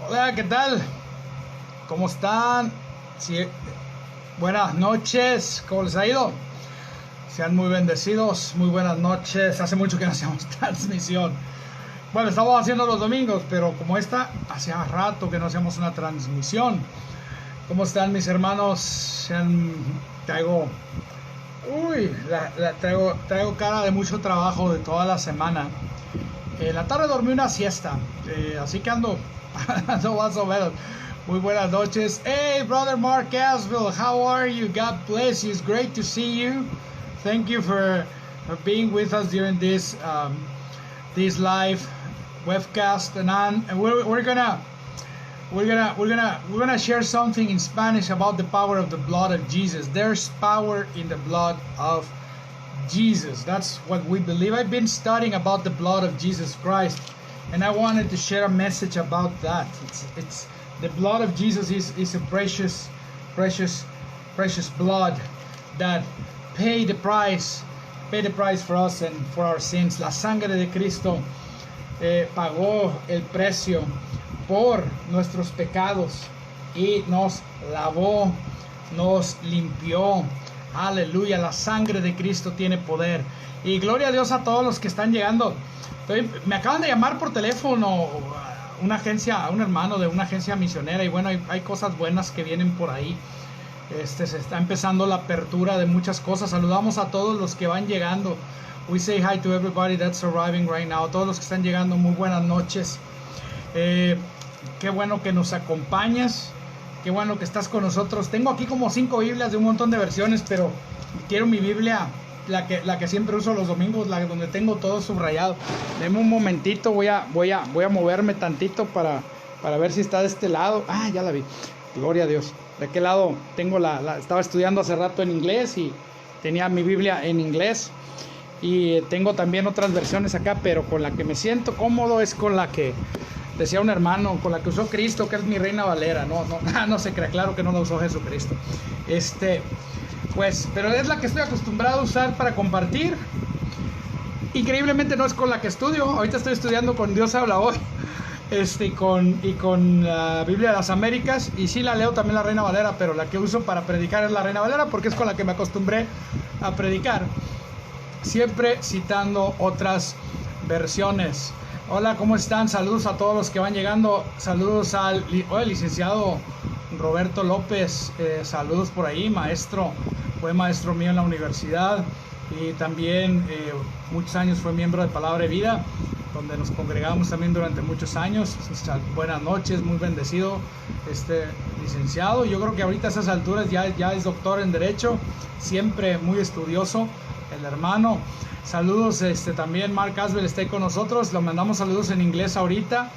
Hola, ¿qué tal? ¿Cómo están? Sí, buenas noches, ¿cómo les ha ido? Sean muy bendecidos, muy buenas noches. Hace mucho que no hacíamos transmisión. Bueno, estamos haciendo los domingos, pero como esta, hacía rato que no hacíamos una transmisión. ¿Cómo están mis hermanos? Traigo, traigo cara de mucho trabajo de toda la semana. En la tarde dormí una siesta, así que ando más o menos. Muy buenas noches. Hey, brother Mark Asville, how are you? God bless you. It's great to see you. Thank you for being with us during this live webcast, and we're gonna share something in Spanish about the power of the blood of Jesus. There's power in the blood of Jesus. That's what we believe. I've been studying about the blood of Jesus Christ, and I wanted to share a message about that. It's the blood of Jesus is a precious blood that paid the price for us and for our sins. La sangre de Cristo pagó el precio por nuestros pecados y nos lavó, nos limpió. Aleluya, la sangre de Cristo tiene poder. Y gloria a Dios a todos los que están llegando. Me acaban de llamar por teléfono una agencia, un hermano de una agencia misionera, y bueno, hay cosas buenas que vienen por ahí. Se está empezando la apertura de muchas cosas. Saludamos a todos los que van llegando. We say hi to everybody that's arriving right now. Todos los que están llegando, muy buenas noches. Qué bueno que nos acompañas. Qué bueno que estás con nosotros. Tengo aquí como 5 Biblias de un montón de versiones, pero quiero mi Biblia, la que siempre uso los domingos, la donde tengo todo subrayado. Deme un momentito, voy a moverme tantito para ver si está de este lado. Ah, ya la vi. Gloria a Dios. De aquel lado tengo estaba estudiando hace rato en inglés y tenía mi Biblia en inglés. Y tengo también otras versiones acá, pero con la que me siento cómodo es con la que decía un hermano, con la que usó Cristo, que es mi Reina Valera. No se crea, claro que no la usó Jesucristo. Pues, pero es la que estoy acostumbrado a usar para compartir. Increíblemente no es con la que estudio. Ahorita estoy estudiando con Dios Habla Hoy. Con la Biblia de las Américas, y sí la leo también la Reina Valera, pero la que uso para predicar es la Reina Valera, porque es con la que me acostumbré a predicar, siempre citando otras versiones. Hola, ¿cómo están? Saludos a todos los que van llegando. Saludos al licenciado Roberto López. Saludos por ahí, maestro. Fue maestro mío en la universidad y también muchos años fue miembro de Palabra de Vida, donde nos congregamos también durante muchos años. Buenas noches, muy bendecido licenciado. Yo creo que ahorita a esas alturas ya es doctor en Derecho, siempre muy estudioso el hermano. Saludos, también Mark Asville está ahí con nosotros. Le mandamos saludos en inglés ahorita,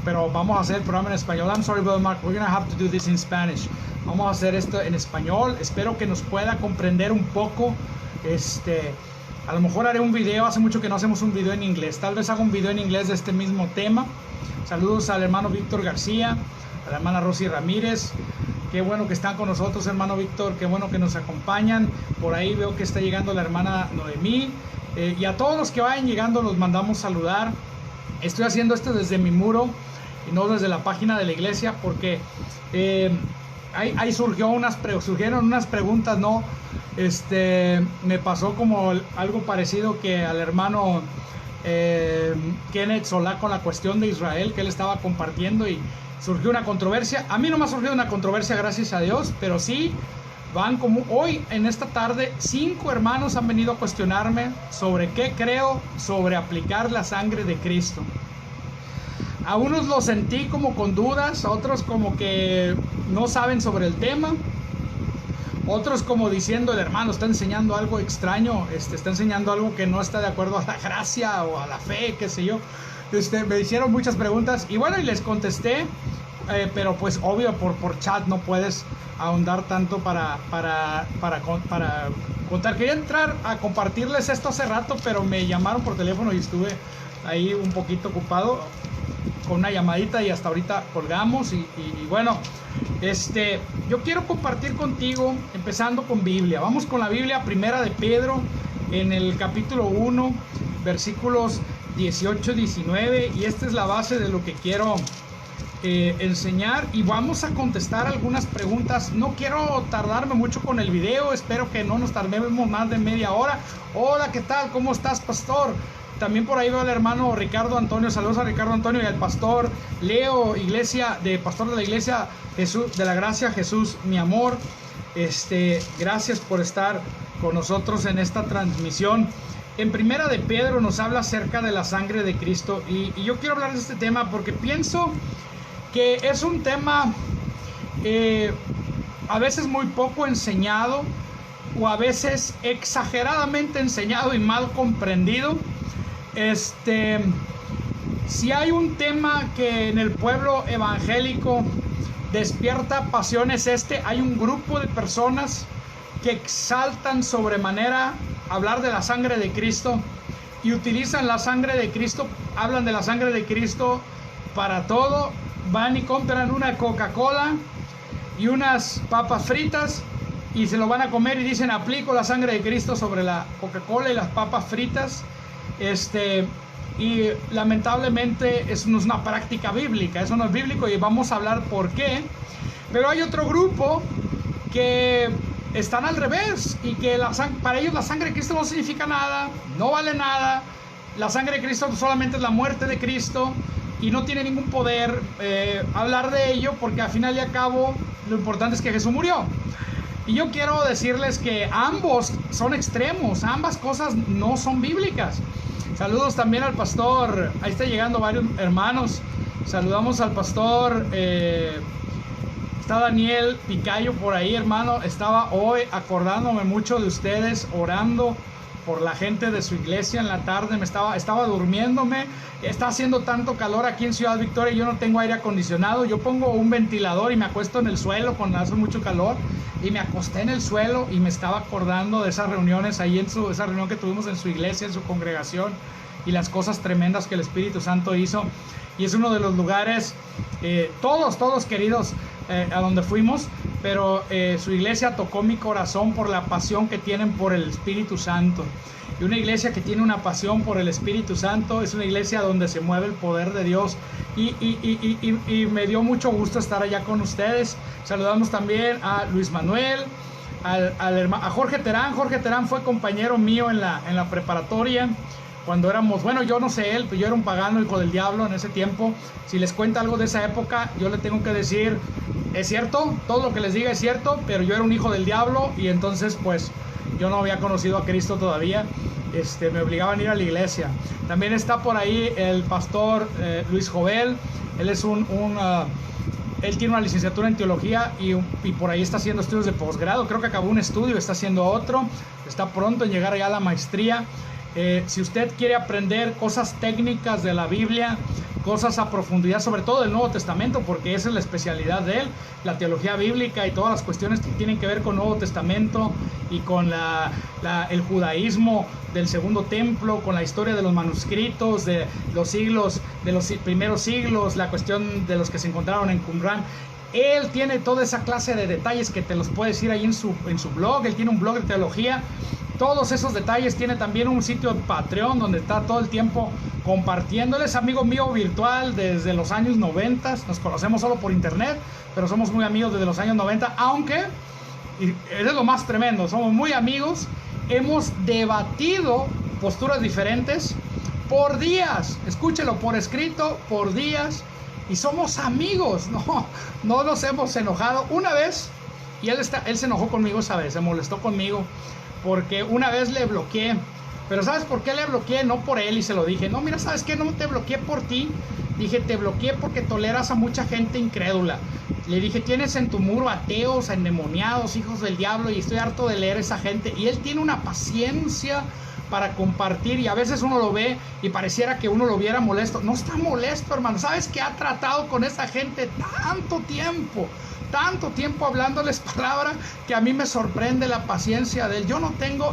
pero vamos a hacer el programa en español. I'm sorry, brother Mark, we're gonna have to do this in Spanish. Vamos a hacer esto en español. Espero que nos pueda comprender un poco. A lo mejor haré un video. Hace mucho que no hacemos un video en inglés. Tal vez haga un video en inglés de este mismo tema. Saludos al hermano Víctor García, a la hermana Rosy Ramírez. Qué bueno que están con nosotros, hermano Víctor. Qué bueno que nos acompañan. Por ahí veo que está llegando la hermana Noemí. Y a todos los que vayan llegando los mandamos saludar. Estoy haciendo esto desde mi muro y no desde la página de la iglesia, porque ahí surgieron unas preguntas, ¿no? Me pasó como algo parecido que al hermano Kenneth Solá con la cuestión de Israel, que él estaba compartiendo, y surgió una controversia. A mí no me ha surgido una controversia, gracias a Dios, pero sí van como hoy en esta tarde 5 hermanos han venido a cuestionarme sobre qué creo sobre aplicar la sangre de Cristo. A unos los sentí como con dudas, a otros como que no saben sobre el tema, otros como diciendo: el hermano está enseñando algo extraño, está enseñando algo que no está de acuerdo a la gracia o a la fe, qué sé yo. Me hicieron muchas preguntas y bueno, y les contesté, pero pues obvio por chat no puedes ahondar tanto para contar. Quería entrar a compartirles esto hace rato, pero me llamaron por teléfono y estuve ahí un poquito ocupado con una llamadita y hasta ahorita colgamos. Y bueno, yo quiero compartir contigo empezando con Biblia. Vamos con la Biblia, Primera de Pedro, en el capítulo 1, versículos 18-19, y esta es la base de lo que quiero enseñar y vamos a contestar algunas preguntas. No quiero tardarme mucho con el video, espero que no nos tardemos más de media hora. Hola, ¿qué tal? ¿Cómo estás, pastor? También por ahí veo al hermano Ricardo Antonio. Saludos a Ricardo Antonio y al pastor Leo, pastor de la iglesia Jesús de la Gracia, Jesús mi amor. Gracias por estar con nosotros en esta transmisión. En Primera de Pedro nos habla acerca de la sangre de Cristo y yo quiero hablar de este tema porque pienso que es un tema a veces muy poco enseñado o a veces exageradamente enseñado y mal comprendido. Si hay un tema que en el pueblo evangélico despierta pasiones, hay un grupo de personas que exaltan sobremanera hablar de la sangre de Cristo y utilizan la sangre de Cristo, hablan de la sangre de Cristo para todo. Van y compran una Coca-Cola y unas papas fritas y se lo van a comer y dicen: aplico la sangre de Cristo sobre la Coca-Cola y las papas fritas. Y lamentablemente eso no es una práctica bíblica, eso no es bíblico y vamos a hablar por qué. Pero hay otro grupo que están al revés y que para ellos la sangre de Cristo no significa nada, no vale nada. La sangre de Cristo solamente es la muerte de Cristo y no tiene ningún poder hablar de ello, porque al final y al cabo lo importante es que Jesús murió. Y yo quiero decirles que ambos son extremos, ambas cosas no son bíblicas. Saludos también al pastor, ahí está llegando varios hermanos. Saludamos al pastor, está Daniel Picayo por ahí, hermano. Estaba hoy acordándome mucho de ustedes, orando por la gente de su iglesia en la tarde. Estaba durmiéndome. Está haciendo tanto calor aquí en Ciudad Victoria, yo no tengo aire acondicionado. Yo pongo un ventilador y me acuesto en el suelo cuando hace mucho calor. Y me acosté en el suelo y me estaba acordando de esas reuniones ahí, esa reunión que tuvimos en su iglesia, en su congregación, y las cosas tremendas que el Espíritu Santo hizo. Y es uno de los lugares, todos queridos, a donde fuimos, pero su iglesia tocó mi corazón por la pasión que tienen por el Espíritu Santo. Y una iglesia que tiene una pasión por el Espíritu Santo es una iglesia donde se mueve el poder de Dios. Y me dio mucho gusto estar allá con ustedes. Saludamos también a Luis Manuel, a Jorge Terán. Jorge Terán fue compañero mío en la preparatoria. Cuando éramos, bueno, yo no sé él, pero yo era un pagano, hijo del diablo en ese tiempo. Si les cuento algo de esa época, yo le tengo que decir: es cierto, todo lo que les diga es cierto, pero yo era un hijo del diablo y entonces pues yo no había conocido a Cristo todavía. Me obligaban a ir a la iglesia. También está por ahí el pastor Luis Jovel. Él es él tiene una licenciatura en teología y por ahí está haciendo estudios de posgrado. Creo que acabó un estudio, está haciendo otro. Está pronto en llegar allá a la maestría. Si usted quiere aprender cosas técnicas de la Biblia, cosas a profundidad, sobre todo del Nuevo Testamento, porque esa es la especialidad de él, la teología bíblica y todas las cuestiones que tienen que ver con Nuevo Testamento y con el judaísmo del Segundo Templo, con la historia de los manuscritos de los siglos, de los primeros siglos, la cuestión de los que se encontraron en Qumran. Él tiene toda esa clase de detalles que te los puede decir ahí en su blog. Él tiene un blog de teología. Todos esos detalles. Tiene también un sitio de Patreon donde está todo el tiempo compartiendo. Él es amigo mío virtual desde los años 90. Nos conocemos solo por internet, pero somos muy amigos desde los años 90. Aunque, y es lo más tremendo, somos muy amigos. Hemos debatido posturas diferentes por días. Escúchelo, por escrito, por días. Y somos amigos. No nos hemos enojado. Una vez, y él se enojó conmigo esa vez, se molestó conmigo. Porque una vez le bloqueé. Pero ¿sabes por qué le bloqueé? No por él, y se lo dije. No, mira, ¿sabes qué? No te bloqueé por ti. Dije, te bloqueé porque toleras a mucha gente incrédula. Le dije, tienes en tu muro ateos, endemoniados, hijos del diablo, y estoy harto de leer esa gente. Y él tiene una paciencia para compartir, y a veces uno lo ve y pareciera que uno lo viera molesto. No está molesto, hermano. ¿Sabes qué? Ha tratado con esa gente tanto tiempo hablándoles palabra, que a mí me sorprende la paciencia de él. Yo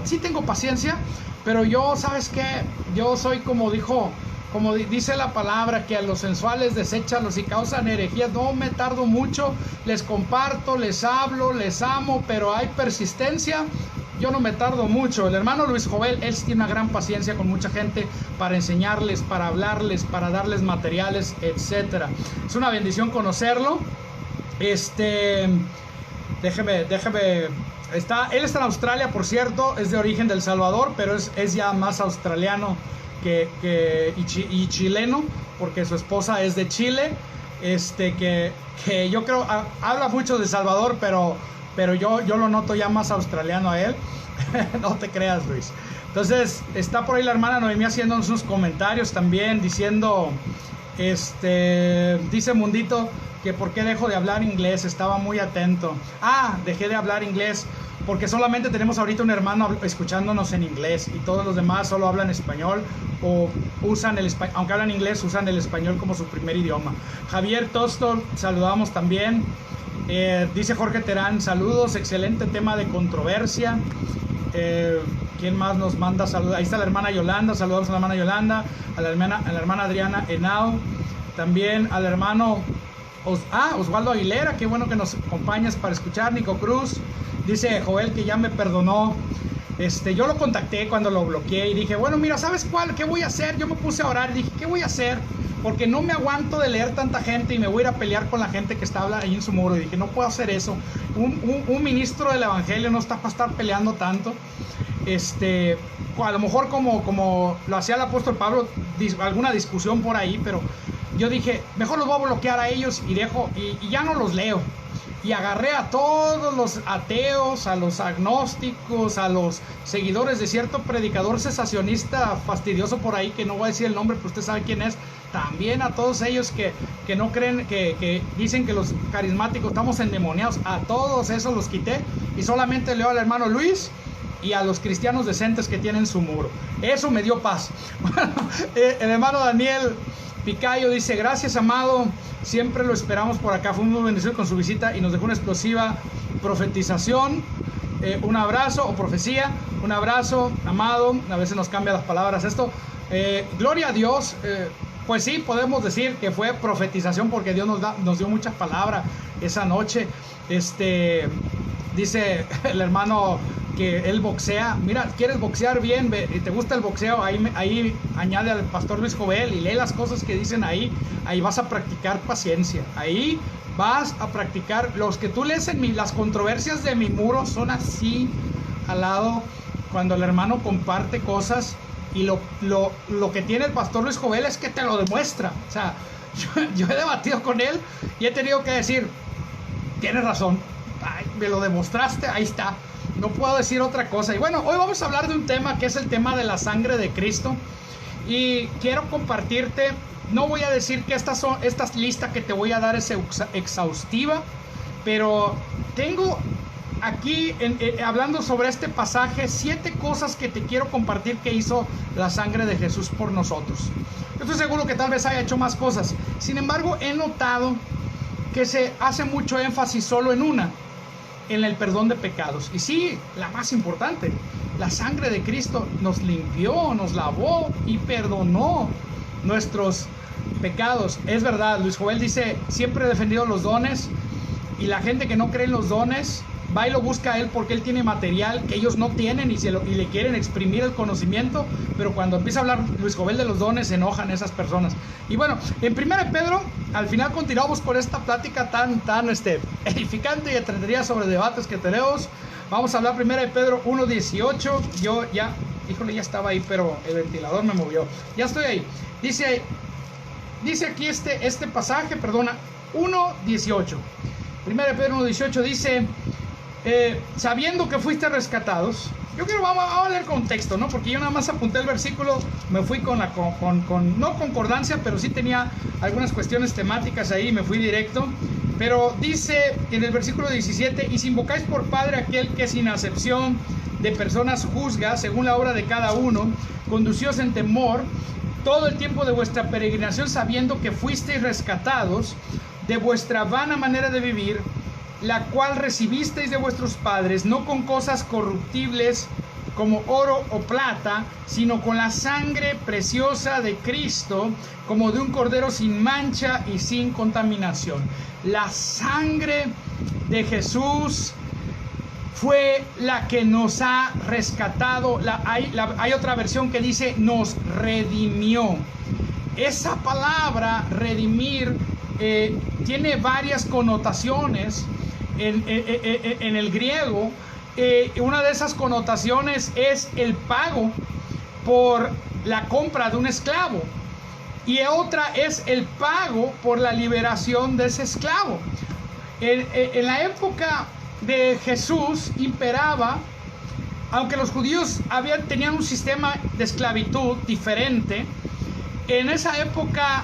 sí tengo paciencia, pero yo, ¿sabes qué? Yo soy como dice la palabra, que a los sensuales deséchalos y causan herejías. No me tardo mucho, les comparto, les hablo, les amo, pero hay persistencia. yo no me tardo mucho. El hermano Luis Joel, él sí tiene una gran paciencia con mucha gente para enseñarles, para hablarles, para darles materiales, etcétera. Es una bendición conocerlo. Déjeme, él está en Australia, por cierto, es de origen del Salvador, pero es ya más australiano y chileno, porque su esposa es de Chile, que yo creo, habla mucho de Salvador, pero yo lo noto ya más australiano a él. No te creas, Luis. Entonces, está por ahí la hermana Noemí haciendo sus comentarios también, diciendo, dice Mundito, que por qué dejo de hablar inglés, estaba muy atento. Dejé de hablar inglés porque solamente tenemos ahorita un hermano escuchándonos en inglés y todos los demás solo hablan español o usan el español, aunque hablan inglés, usan el español como su primer idioma. Javier Tosto, saludamos también. Dice Jorge Terán, saludos, excelente tema de controversia. ¿Quién más nos manda saludos? Ahí está la hermana Yolanda, saludamos a la hermana Yolanda, a la hermana Adriana Henao, también al hermano Osvaldo Aguilera, qué bueno que nos acompañas para escuchar. Nico Cruz dice Joel que ya me perdonó. Yo lo contacté cuando lo bloqueé y dije, bueno, mira, ¿sabes cuál? ¿Qué voy a hacer? Yo me puse a orar y dije, ¿qué voy a hacer? Porque no me aguanto de leer tanta gente y me voy a ir a pelear con la gente que está ahí en su muro. Y dije, no puedo hacer eso. Un ministro del evangelio no está para estar peleando tanto. A lo mejor como lo hacía el apóstol Pablo, alguna discusión por ahí, pero yo dije, mejor los voy a bloquear a ellos y ya no los leo. Y agarré a todos los ateos, a los agnósticos, a los seguidores de cierto predicador cesacionista fastidioso por ahí, que no voy a decir el nombre, pero usted sabe quién es. También a todos ellos que no creen, que dicen que los carismáticos estamos endemoniados. A todos esos los quité y solamente leo al hermano Luis y a los cristianos decentes que tienen su muro. Eso me dio paz. El hermano Daniel Picayo dice, gracias amado, siempre lo esperamos por acá, fue muy bendecido con su visita y nos dejó una explosiva profetización, un abrazo, o profecía, un abrazo, amado, a veces nos cambia las palabras esto, gloria a Dios, pues sí, podemos decir que fue profetización porque Dios nos dio muchas palabras esa noche. Dice el hermano que él boxea. Mira, quieres boxear bien, te gusta el boxeo, ahí añade al pastor Luis Joel y lee las cosas que dicen ahí vas a practicar paciencia, ahí vas a practicar. Los que tú lees en las controversias de mi muro son así al lado, cuando el hermano comparte cosas y lo que tiene el pastor Luis Joel es que te lo demuestra. O sea, yo he debatido con él y he tenido que decir, tienes razón, me lo demostraste, ahí está, no puedo decir otra cosa. Y bueno, hoy vamos a hablar de un tema que es el tema de la sangre de Cristo y quiero compartirte, no voy a decir que esta lista que te voy a dar es exhaustiva, pero tengo aquí hablando sobre este pasaje 7 cosas que te quiero compartir que hizo la sangre de Jesús por nosotros. Yo estoy seguro que tal vez haya hecho más cosas, sin embargo he notado que se hace mucho énfasis solo en el perdón de pecados. Y sí, la más importante, la sangre de Cristo nos limpió, nos lavó y perdonó nuestros pecados. Es verdad, Luis Joel dice, siempre he defendido los dones, y la gente que no cree en los dones va y lo busca a él porque él tiene material que ellos no tienen y le quieren exprimir el conocimiento, pero cuando empieza a hablar Luis Joel de los dones se enojan esas personas. Y bueno, en 1 Pedro, al final continuamos con esta plática tan edificante y entretenida sobre debates que tenemos. Vamos a hablar 1 Pedro 1:18. Yo ya estaba ahí, pero el ventilador me movió. Ya estoy ahí. Dice aquí este pasaje, 1:18. 1 Pedro 1:18 dice, sabiendo que fuiste rescatados. Vamos a leer contexto, ¿no? Porque yo nada más apunté el versículo, me fui con no concordancia, pero sí tenía algunas cuestiones temáticas ahí, me fui directo. Pero dice en el versículo 17, y si invocáis por Padre aquel que sin acepción de personas juzga, según la obra de cada uno, conducíos en temor todo el tiempo de vuestra peregrinación, sabiendo que fuisteis rescatados de vuestra vana manera de vivir, la cual recibisteis de vuestros padres, no con cosas corruptibles como oro o plata, sino con la sangre preciosa de Cristo, como de un cordero sin mancha y sin contaminación. La sangre de Jesús fue la que nos ha rescatado. Hay otra versión que dice nos redimió. Esa palabra redimir tiene varias connotaciones en el griego. Una de esas connotaciones es el pago por la compra de un esclavo, y otra es el pago por la liberación de ese esclavo. En la época de Jesús imperaba, aunque los judíos tenían un sistema de esclavitud diferente, en esa época,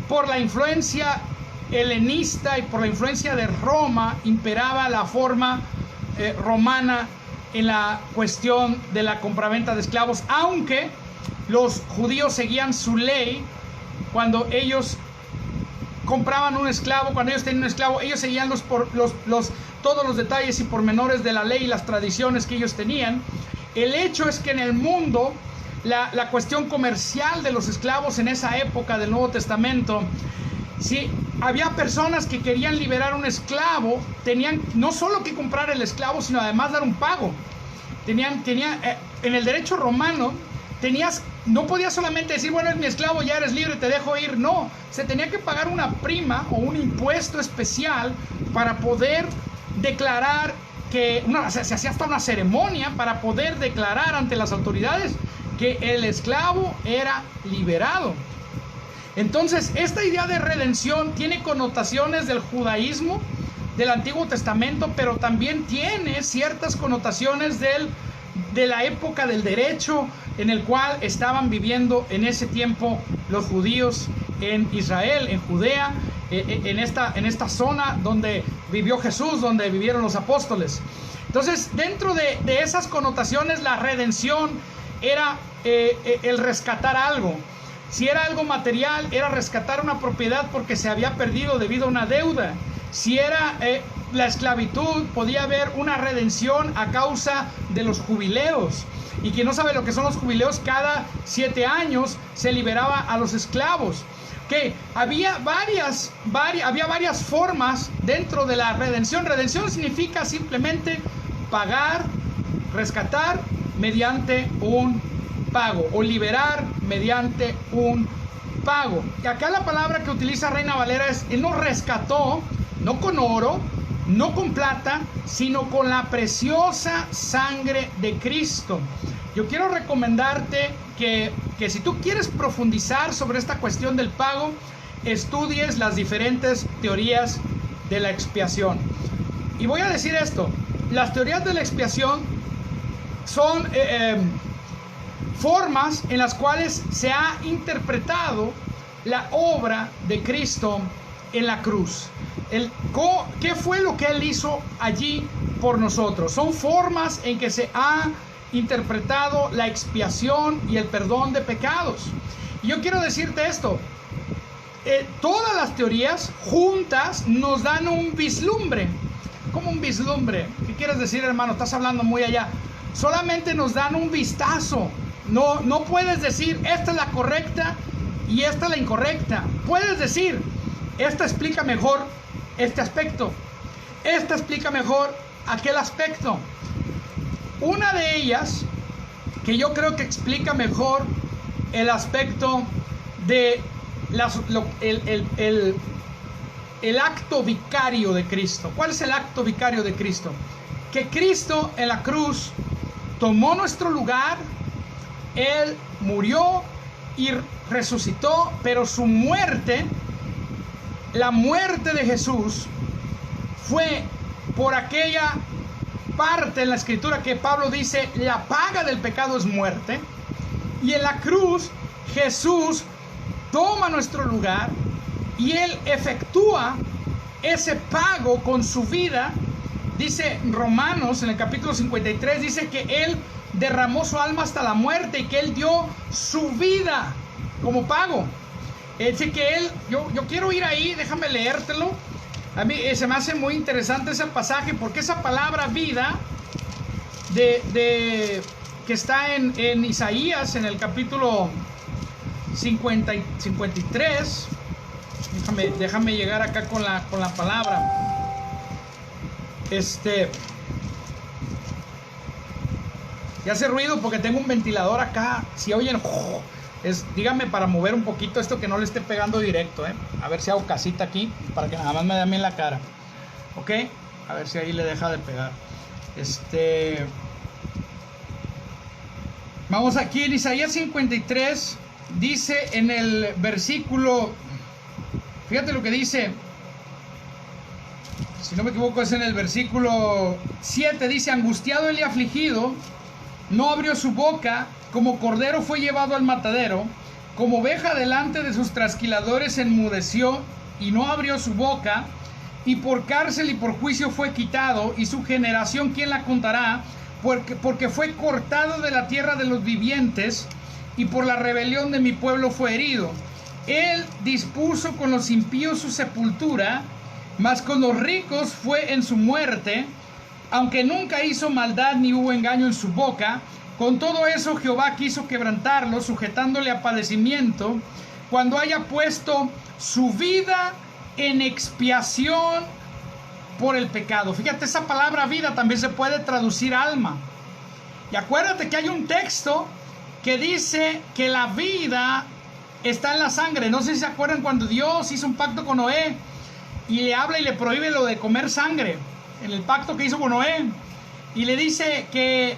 por la influencia helenista y por la influencia de Roma, imperaba la forma romana en la cuestión de la compraventa de esclavos, aunque los judíos seguían su ley. Cuando ellos compraban un esclavo, cuando ellos tenían un esclavo, ellos seguían todos los detalles y pormenores de la ley y las tradiciones que ellos tenían. El hecho es que en el mundo la cuestión comercial de los esclavos en esa época del Nuevo Testamento, si había personas que querían liberar un esclavo, tenían no solo que comprar el esclavo, sino además dar un pago. En el derecho romano, no podías solamente decir, bueno, es mi esclavo, ya eres libre, te dejo ir. No, se tenía que pagar una prima o un impuesto especial para poder declarar se hacía hasta una ceremonia para poder declarar ante las autoridades que el esclavo era liberado. Entonces, esta idea de redención tiene connotaciones del judaísmo, del Antiguo Testamento, pero también tiene ciertas connotaciones de la época del derecho en el cual estaban viviendo en ese tiempo los judíos en Israel, en Judea, en esta zona donde vivió Jesús, donde vivieron los apóstoles. Entonces, dentro de esas connotaciones, la redención era el rescatar algo. Si era algo material, era rescatar una propiedad porque se había perdido debido a una deuda. Si era la esclavitud, podía haber una redención a causa de los jubileos. Y quien no sabe lo que son los jubileos, cada 7 años se liberaba a los esclavos. Que había varias formas dentro de la redención. Redención significa simplemente pagar, rescatar mediante un pago, o liberar mediante un pago. Y acá la palabra que utiliza Reina Valera es: Él nos rescató, no con oro, no con plata, sino con la preciosa sangre de Cristo. Yo quiero recomendarte que si tú quieres profundizar sobre esta cuestión del pago, estudies las diferentes teorías de la expiación. Y voy a decir esto: las teorías de la expiación son formas en las cuales se ha interpretado la obra de Cristo en la cruz. ¿Qué fue lo que Él hizo allí por nosotros? Son formas en que se ha interpretado la expiación y el perdón de pecados. Y yo quiero decirte esto: todas las teorías juntas nos dan un vislumbre. ¿Cómo un vislumbre? ¿Qué quieres decir, hermano? Estás hablando muy allá. Solamente nos dan un vistazo. No puedes decir esta es la correcta y esta es la incorrecta. Puedes decir esta explica mejor este aspecto, esta explica mejor aquel aspecto. Una de ellas, que yo creo que explica mejor el aspecto de el acto vicario de Cristo. ¿Cuál es el acto vicario de Cristo? Que Cristo en la cruz tomó nuestro lugar. Él murió y resucitó, pero su muerte, la muerte de Jesús, fue por aquella parte en la escritura que Pablo dice: la paga del pecado es muerte. Y en la cruz Jesús toma nuestro lugar y Él efectúa ese pago con su vida. Dice Romanos en el capítulo 53, dice que Él derramó su alma hasta la muerte y que Él dio su vida como pago. Dice que Él, yo quiero ir ahí, déjame leértelo. A mí se me hace muy interesante ese pasaje, porque esa palabra vida que está en Isaías, en el capítulo 53, déjame llegar acá con la palabra. Y hace ruido porque tengo un ventilador acá. Si oyen, díganme para mover un poquito esto, que no le esté pegando directo, A ver si hago casita aquí para que nada más me dé a mí en la cara. ¿Ok? A ver si ahí le deja de pegar. Vamos aquí en Isaías 53. Dice en el versículo, fíjate lo que dice, si no me equivoco es en el versículo 7, dice: angustiado y afligido, no abrió su boca, como cordero fue llevado al matadero, como oveja delante de sus trasquiladores enmudeció y no abrió su boca, y por cárcel y por juicio fue quitado, y su generación ¿quién la contará? Porque fue cortado de la tierra de los vivientes, y por la rebelión de mi pueblo fue herido. Él dispuso con los impíos su sepultura, mas con los ricos fue en su muerte, aunque nunca hizo maldad ni hubo engaño en su boca. Con todo eso Jehová quiso quebrantarlo, sujetándole a padecimiento, cuando haya puesto su vida en expiación por el pecado. Fíjate, esa palabra vida también se puede traducir alma. Y acuérdate que hay un texto que dice que la vida está en la sangre. No sé si se acuerdan cuando Dios hizo un pacto con Noé y le habla y le prohíbe lo de comer sangre, en el pacto que hizo con Noé, y le dice que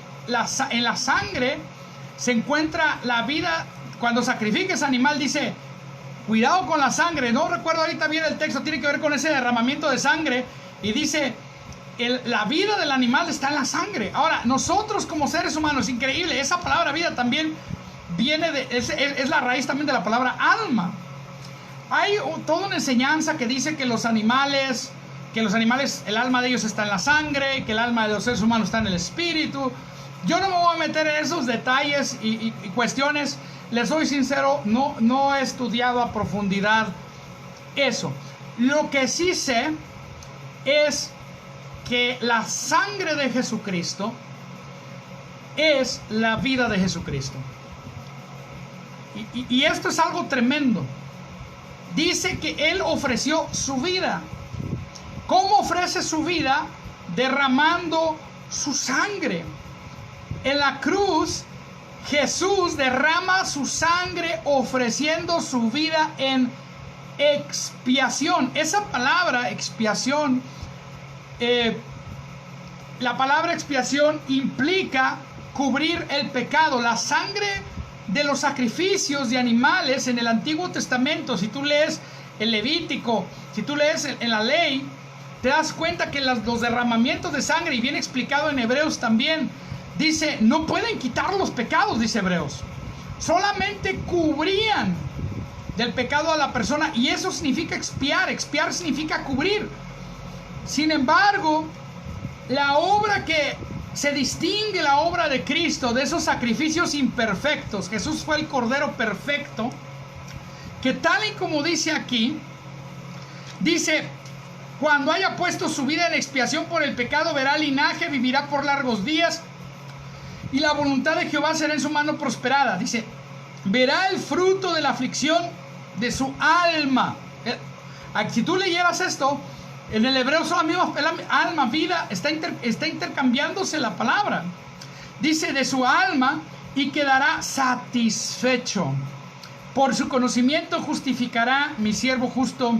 en la sangre se encuentra la vida. Cuando sacrifiques animal, dice cuidado con la sangre. No recuerdo ahorita bien el texto, tiene que ver con ese derramamiento de sangre, y dice la vida del animal está en la sangre. Ahora, nosotros como seres humanos, increíble, esa palabra vida también viene es la raíz también de la palabra alma. Hay toda una enseñanza que dice que los animales, el alma de ellos está en la sangre, que el alma de los seres humanos está en el espíritu. Yo no me voy a meter en esos detalles y cuestiones. Les soy sincero, no he estudiado a profundidad eso. Lo que sí sé es que la sangre de Jesucristo es la vida de Jesucristo. Y esto es algo tremendo. Dice que Él ofreció su vida. ¿Cómo ofrece su vida? Derramando su sangre. En la cruz, Jesús derrama su sangre ofreciendo su vida en expiación. Esa palabra expiación, la palabra expiación implica cubrir el pecado. La sangre de los sacrificios de animales en el Antiguo Testamento, si tú lees el Levítico, si tú lees en la ley, te das cuenta que los derramamientos de sangre, y bien explicado en Hebreos también, dice, no pueden quitar los pecados, dice Hebreos. Solamente cubrían del pecado a la persona, y eso significa expiar. Expiar significa cubrir. Sin embargo, la obra que se distingue, la obra de Cristo, de esos sacrificios imperfectos, Jesús fue el Cordero perfecto, que tal y como dice aquí, dice, cuando haya puesto su vida en expiación por el pecado, verá linaje, vivirá por largos días, y la voluntad de Jehová será en su mano prosperada. Dice, verá el fruto de la aflicción de su alma. Si tú leyeras esto, en el hebreo son la misma alma, vida, está intercambiándose la palabra. Dice de su alma, y quedará satisfecho. Por su conocimiento justificará mi siervo justo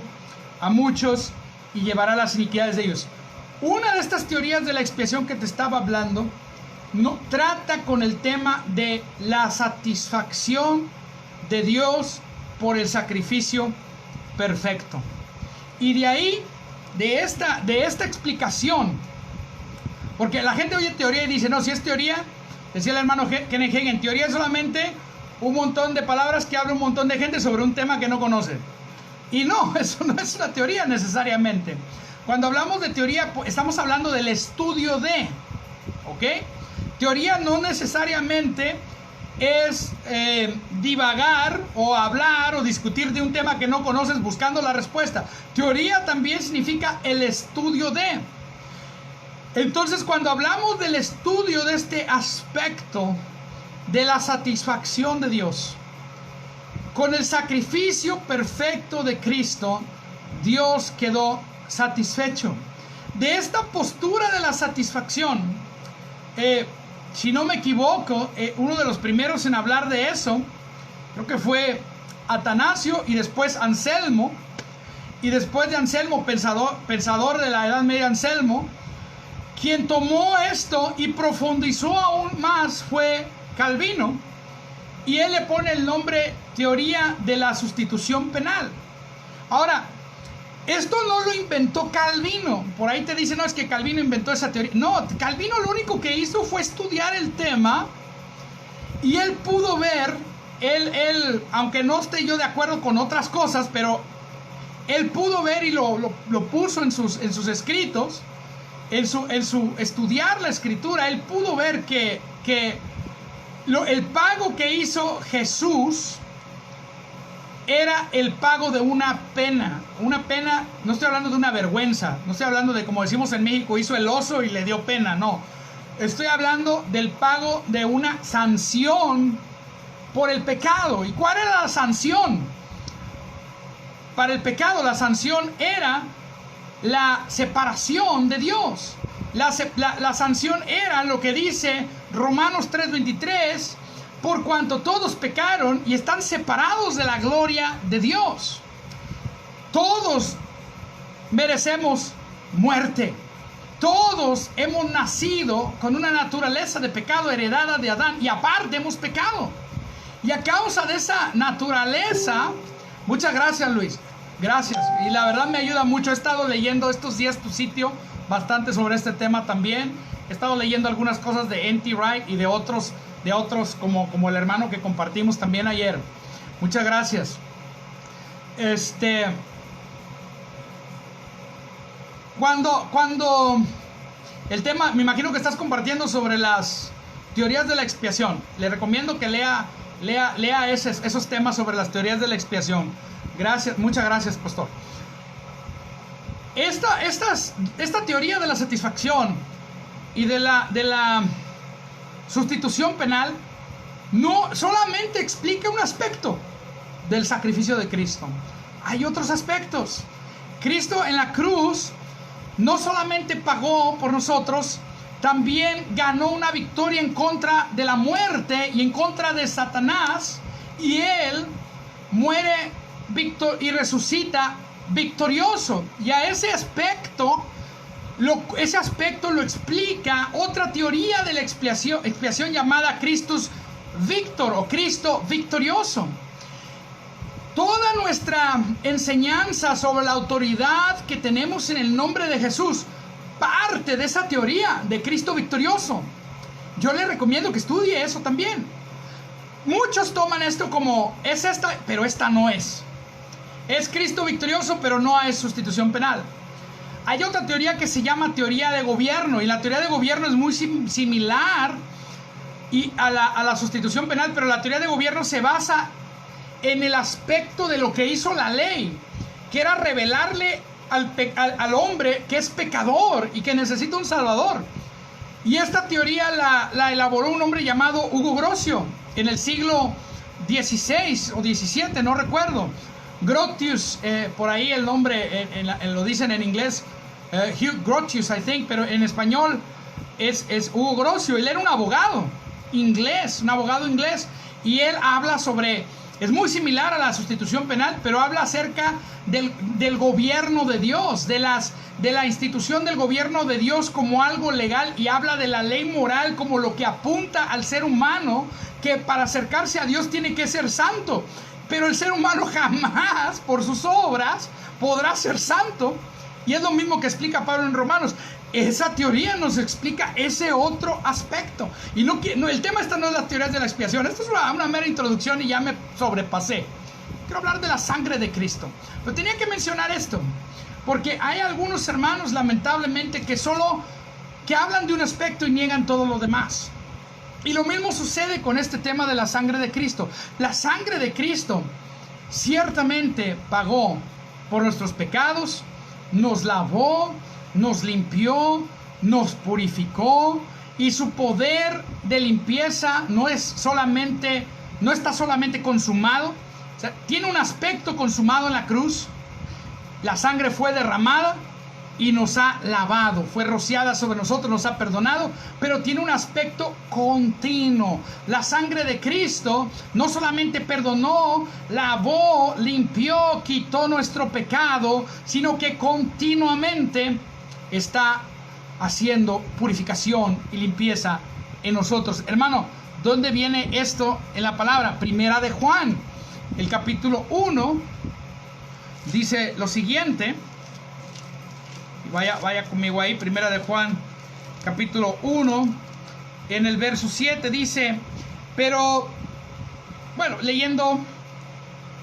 a muchos y llevará las iniquidades de ellos. Una de estas teorías de la expiación que te estaba hablando no trata con el tema de la satisfacción de Dios por el sacrificio perfecto. Y de ahí, de esta explicación, porque la gente oye teoría y dice, no, si es teoría, decía el hermano Kenneth Hagin, teoría es solamente un montón de palabras que habla un montón de gente sobre un tema que no conoce. Y no, eso no es una teoría necesariamente. Cuando hablamos de teoría, estamos hablando del estudio de, ¿ok? Teoría no necesariamente es divagar o hablar o discutir de un tema que no conoces buscando la respuesta. Teoría también significa el estudio de. Entonces, cuando hablamos del estudio de este aspecto de la satisfacción de Dios, con el sacrificio perfecto de Cristo, Dios quedó satisfecho. De esta postura de la satisfacción, si no me equivoco, uno de los primeros en hablar de eso, creo que fue Atanasio y después Anselmo. Y después de Anselmo, pensador de la Edad Media, Anselmo, quien tomó esto y profundizó aún más fue Calvino. Y él le pone el nombre teoría de la sustitución penal. Ahora, esto no lo inventó Calvino. Por ahí te dicen, no, es que Calvino inventó esa teoría. No, Calvino lo único que hizo fue estudiar el tema y él pudo ver, él aunque no esté yo de acuerdo con otras cosas, pero él pudo ver y lo puso en sus escritos, en su estudiar la escritura, él pudo ver que el pago que hizo Jesús era el pago de una pena. Una pena, no estoy hablando de una vergüenza, no estoy hablando de, como decimos en México, hizo el oso y le dio pena, no. Estoy hablando del pago de una sanción por el pecado. ¿Y cuál era la sanción? Para el pecado, la sanción era la separación de Dios. La sanción era lo que dice Romanos 3:23, por cuanto todos pecaron y están separados de la gloria de Dios. Todos merecemos muerte. Todos hemos nacido con una naturaleza de pecado heredada de Adán y aparte hemos pecado. Y a causa de esa naturaleza, muchas gracias, Luis, gracias. Y la verdad me ayuda mucho. He estado leyendo estos días tu sitio bastante sobre este tema también. He estado leyendo algunas cosas de N.T. Wright y de otros como el hermano que compartimos también ayer. Muchas gracias. Cuando el tema, me imagino que estás compartiendo sobre las teorías de la expiación. Le recomiendo que lea esos temas sobre las teorías de la expiación. Gracias, muchas gracias, pastor. Esta teoría de la satisfacción y de la sustitución penal no solamente explica un aspecto del sacrificio de Cristo. Hay otros aspectos. Cristo en la cruz no solamente pagó por nosotros, también ganó una victoria en contra de la muerte y en contra de Satanás, y él muere y resucita victorioso. Y a ese aspecto lo explica otra teoría de la expiación llamada Christus Victor o Cristo victorioso. Toda nuestra enseñanza sobre la autoridad que tenemos en el nombre de Jesús parte de esa teoría de Cristo victorioso. Yo le recomiendo que estudie eso también. Muchos toman esto como es esta, pero esta no es. Es Cristo victorioso, pero no es sustitución penal. Hay otra teoría que se llama teoría de gobierno, y la teoría de gobierno es muy similar a la sustitución penal, pero la teoría de gobierno se basa en el aspecto de lo que hizo la ley, que era revelarle al hombre que es pecador y que necesita un salvador. Y esta teoría la elaboró un hombre llamado Hugo Grocio en el siglo XVI o XVII, no recuerdo. Grotius, por ahí el nombre lo dicen en inglés, Hugh Grotius, I think, pero en español es Hugo Grocio. Él era un abogado inglés, y él habla sobre, es muy similar a la sustitución penal, pero habla acerca del gobierno de Dios, de la institución del gobierno de Dios como algo legal, y habla de la ley moral como lo que apunta al ser humano, que para acercarse a Dios tiene que ser santo. Pero el ser humano jamás, por sus obras, podrá ser santo. Y es lo mismo que explica Pablo en Romanos. Esa teoría nos explica ese otro aspecto. Y no, el tema no es las teorías de la expiación. Esto es una mera introducción y ya me sobrepasé. Quiero hablar de la sangre de Cristo. Pero tenía que mencionar esto, porque hay algunos hermanos, lamentablemente, que hablan de un aspecto y niegan todo lo demás. Y lo mismo sucede con este tema de la sangre de Cristo. La sangre de Cristo ciertamente pagó por nuestros pecados, nos lavó, nos limpió, nos purificó, y su poder de limpieza no está solamente consumado, o sea, tiene un aspecto consumado en la cruz. La sangre fue derramada y nos ha lavado, fue rociada sobre nosotros, nos ha perdonado, pero tiene un aspecto continuo. La sangre de Cristo no solamente perdonó, lavó, limpió, quitó nuestro pecado, sino que continuamente está haciendo purificación y limpieza en nosotros. Hermano, ¿dónde viene esto en la palabra? Primera de Juan, el capítulo 1, dice lo siguiente. Vaya conmigo ahí, Primera de Juan, capítulo 1, en el verso 7 dice, pero, bueno, leyendo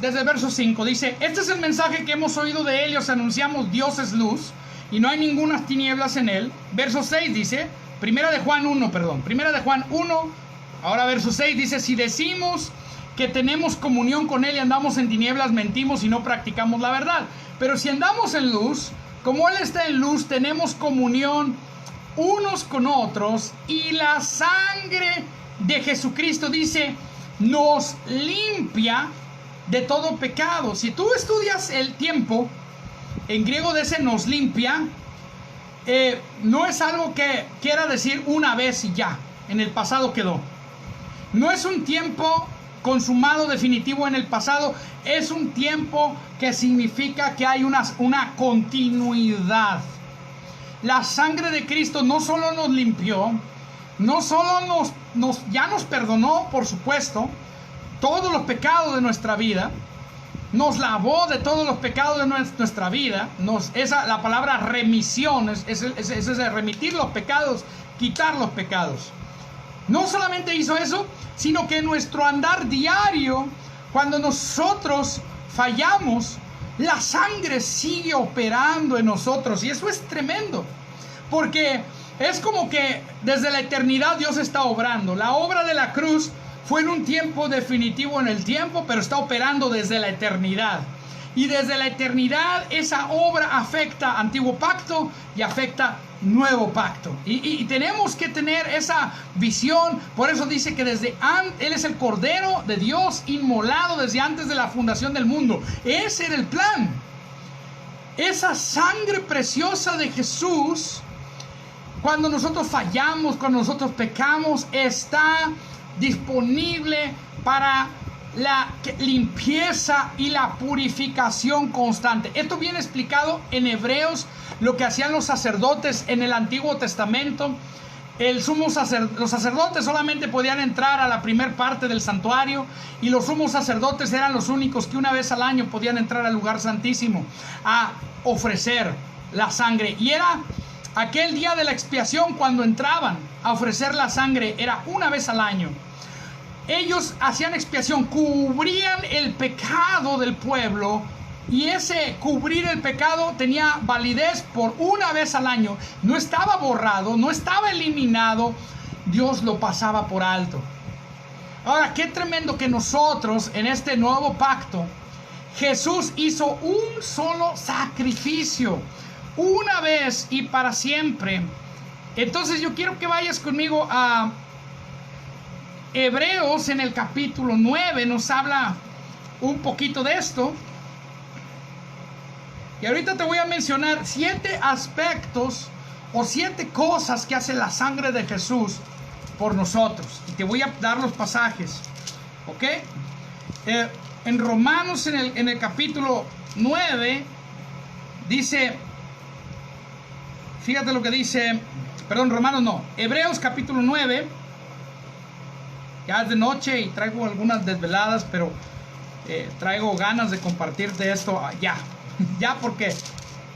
desde el verso 5, dice, este es el mensaje que hemos oído de él y os anunciamos: Dios es luz y no hay ninguna tinieblas en él. Verso 6 dice, Primera de Juan 1, ahora verso 6 dice, si decimos que tenemos comunión con él y andamos en tinieblas, mentimos y no practicamos la verdad. Pero si andamos en luz, como él está en luz, tenemos comunión unos con otros, y la sangre de Jesucristo, dice, nos limpia de todo pecado. Si tú estudias el tiempo, en griego de ese nos limpia, no es algo que quiera decir una vez y ya, en el pasado quedó. No es un tiempo consumado definitivo en el pasado, es un tiempo que significa que hay una continuidad. La sangre de Cristo no solo nos limpió, no solo ya nos perdonó, por supuesto, todos los pecados de nuestra vida, nos lavó de todos los pecados de nuestra vida. La palabra remisión es remitir los pecados, quitar los pecados. No solamente hizo eso, sino que en nuestro andar diario, cuando nosotros fallamos, la sangre sigue operando en nosotros. Y eso es tremendo, porque es como que desde la eternidad Dios está obrando. La obra de la cruz fue en un tiempo definitivo en el tiempo, pero está operando desde la eternidad. Y desde la eternidad esa obra afecta antiguo pacto y afecta nuevo pacto. Y tenemos que tener esa visión. Por eso dice que Él es el Cordero de Dios inmolado desde antes de la fundación del mundo. Ese era el plan. Esa sangre preciosa de Jesús, cuando nosotros fallamos, cuando nosotros pecamos, está disponible para la limpieza y la purificación constante. Esto viene explicado en Hebreos, lo que hacían los sacerdotes en el Antiguo Testamento. Los sacerdotes solamente podían entrar a la primer parte del santuario, y los sumos sacerdotes eran los únicos que una vez al año podían entrar al lugar santísimo a ofrecer la sangre. Y era aquel día de la expiación cuando entraban a ofrecer la sangre, era una vez al año. Ellos hacían expiación, cubrían el pecado del pueblo, y ese cubrir el pecado tenía validez por una vez al año. No estaba borrado, no estaba eliminado, Dios lo pasaba por alto. Ahora, qué tremendo que nosotros en este nuevo pacto, Jesús hizo un solo sacrificio, una vez y para siempre. Entonces yo quiero que vayas conmigo a Hebreos, en el capítulo 9, nos habla un poquito de esto. Y ahorita te voy a mencionar 7 aspectos o 7 cosas que hace la sangre de Jesús por nosotros. Y te voy a dar los pasajes, ¿ok? En Romanos, en el capítulo 9, dice, fíjate lo que dice, Hebreos capítulo 9. Ya es de noche y traigo algunas desveladas, pero traigo ganas de compartirte esto ya, porque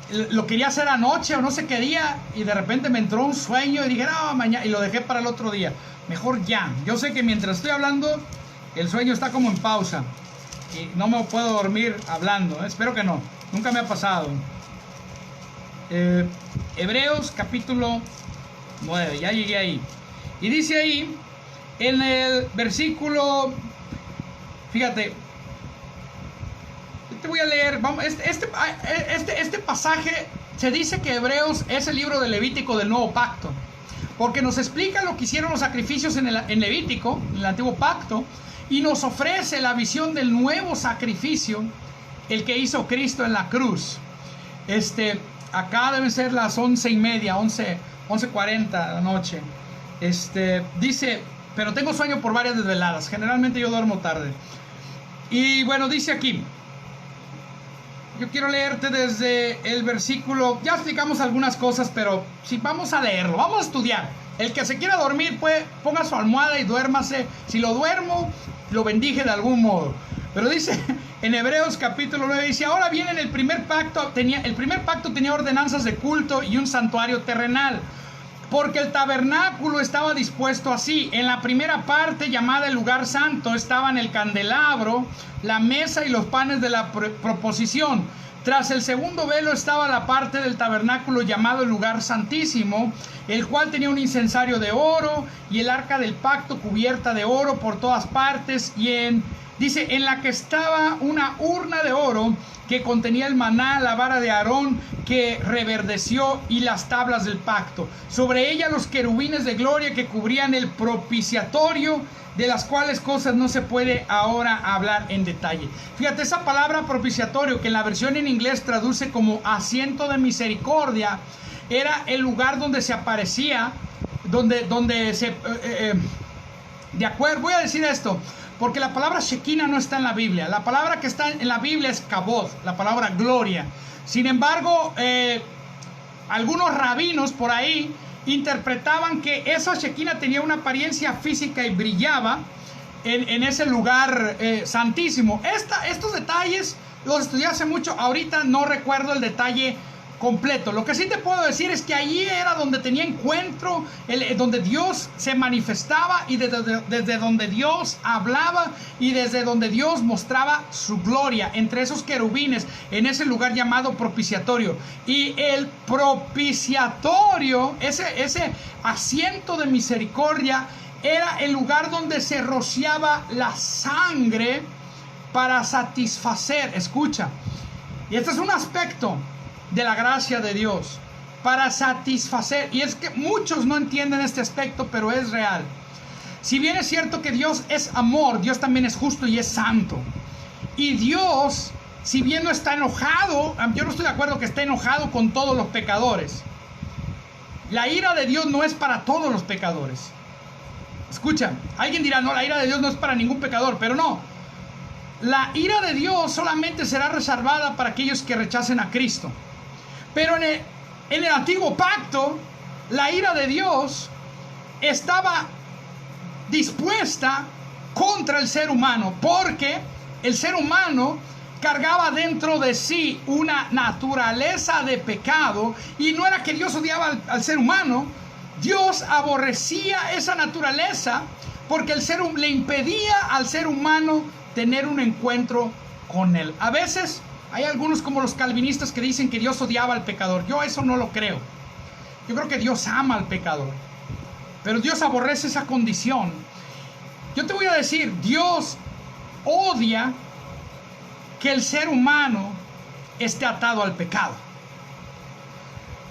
lo quería hacer anoche o no sé qué día, y de repente me entró un sueño y dije, no, mañana, y lo dejé para el otro día. Mejor ya. Yo sé que mientras estoy hablando, el sueño está como en pausa y no me puedo dormir hablando. Espero que no. Nunca me ha pasado. Hebreos capítulo 9, ya llegué ahí. Y dice ahí, en el versículo, fíjate, te voy a leer, este pasaje, se dice que Hebreos es el libro de Levítico del nuevo pacto, porque nos explica lo que hicieron los sacrificios en Levítico, en el antiguo pacto, y nos ofrece la visión del nuevo sacrificio, el que hizo Cristo en la cruz. Acá deben ser las 11:30, 11:40 de la noche. Dice, pero tengo sueño por varias desveladas. Generalmente yo duermo tarde. Y bueno, dice aquí, yo quiero leerte desde el versículo, ya explicamos algunas cosas, pero sí, vamos a leerlo, vamos a estudiar. El que se quiera dormir, pues ponga su almohada y duérmase. Si lo duermo, lo bendije de algún modo. Pero dice en Hebreos capítulo 9, dice, ahora bien, el primer pacto tenía ordenanzas de culto y un santuario terrenal, porque el tabernáculo estaba dispuesto así. En la primera parte, llamada el lugar santo, estaban el candelabro, la mesa y los panes de la proposición. Tras el segundo velo estaba la parte del tabernáculo llamado el lugar santísimo, el cual tenía un incensario de oro y el arca del pacto cubierta de oro por todas partes, y dice, en la que estaba una urna de oro que contenía el maná, la vara de Aarón que reverdeció y las tablas del pacto. Sobre ella los querubines de gloria que cubrían el propiciatorio, de las cuales cosas no se puede ahora hablar en detalle. Fíjate, esa palabra propiciatorio, que en la versión en inglés traduce como asiento de misericordia, era el lugar donde se aparecía, donde se... de acuerdo, voy a decir esto, porque la palabra Shekinah no está en la Biblia. La palabra que está en la Biblia es Kabod, la palabra gloria. Sin embargo, algunos rabinos por ahí interpretaban que esa Shekinah tenía una apariencia física y brillaba en ese lugar santísimo. Estos detalles los estudié hace mucho. Ahorita no recuerdo el detalle completo. Lo que sí te puedo decir es que allí era donde tenía encuentro, donde Dios se manifestaba, y desde donde Dios hablaba, y desde donde Dios mostraba su gloria entre esos querubines, en ese lugar llamado propiciatorio. Y el propiciatorio, ese asiento de misericordia, era el lugar donde se rociaba la sangre para satisfacer, escucha, y este es un aspecto de la gracia de Dios, para satisfacer. Y es que muchos no entienden este aspecto, pero es real. Si bien es cierto que Dios es amor, Dios también es justo y es santo. Y Dios, si bien no está enojado, yo no estoy de acuerdo que esté enojado con todos los pecadores. La ira de Dios no es para todos los pecadores. Escucha, alguien dirá, no, la ira de Dios no es para ningún pecador, pero no. La ira de Dios solamente será reservada para aquellos que rechacen a Cristo. Pero en el antiguo pacto, la ira de Dios estaba dispuesta contra el ser humano, porque el ser humano cargaba dentro de sí una naturaleza de pecado, y no era que Dios odiaba al ser humano. Dios aborrecía esa naturaleza porque le impedía al ser humano tener un encuentro con él. A veces hay algunos, como los calvinistas, que dicen que Dios odiaba al pecador. Yo eso no lo creo. Yo creo que Dios ama al pecador, pero Dios aborrece esa condición. Yo te voy a decir, Dios odia que el ser humano esté atado al pecado.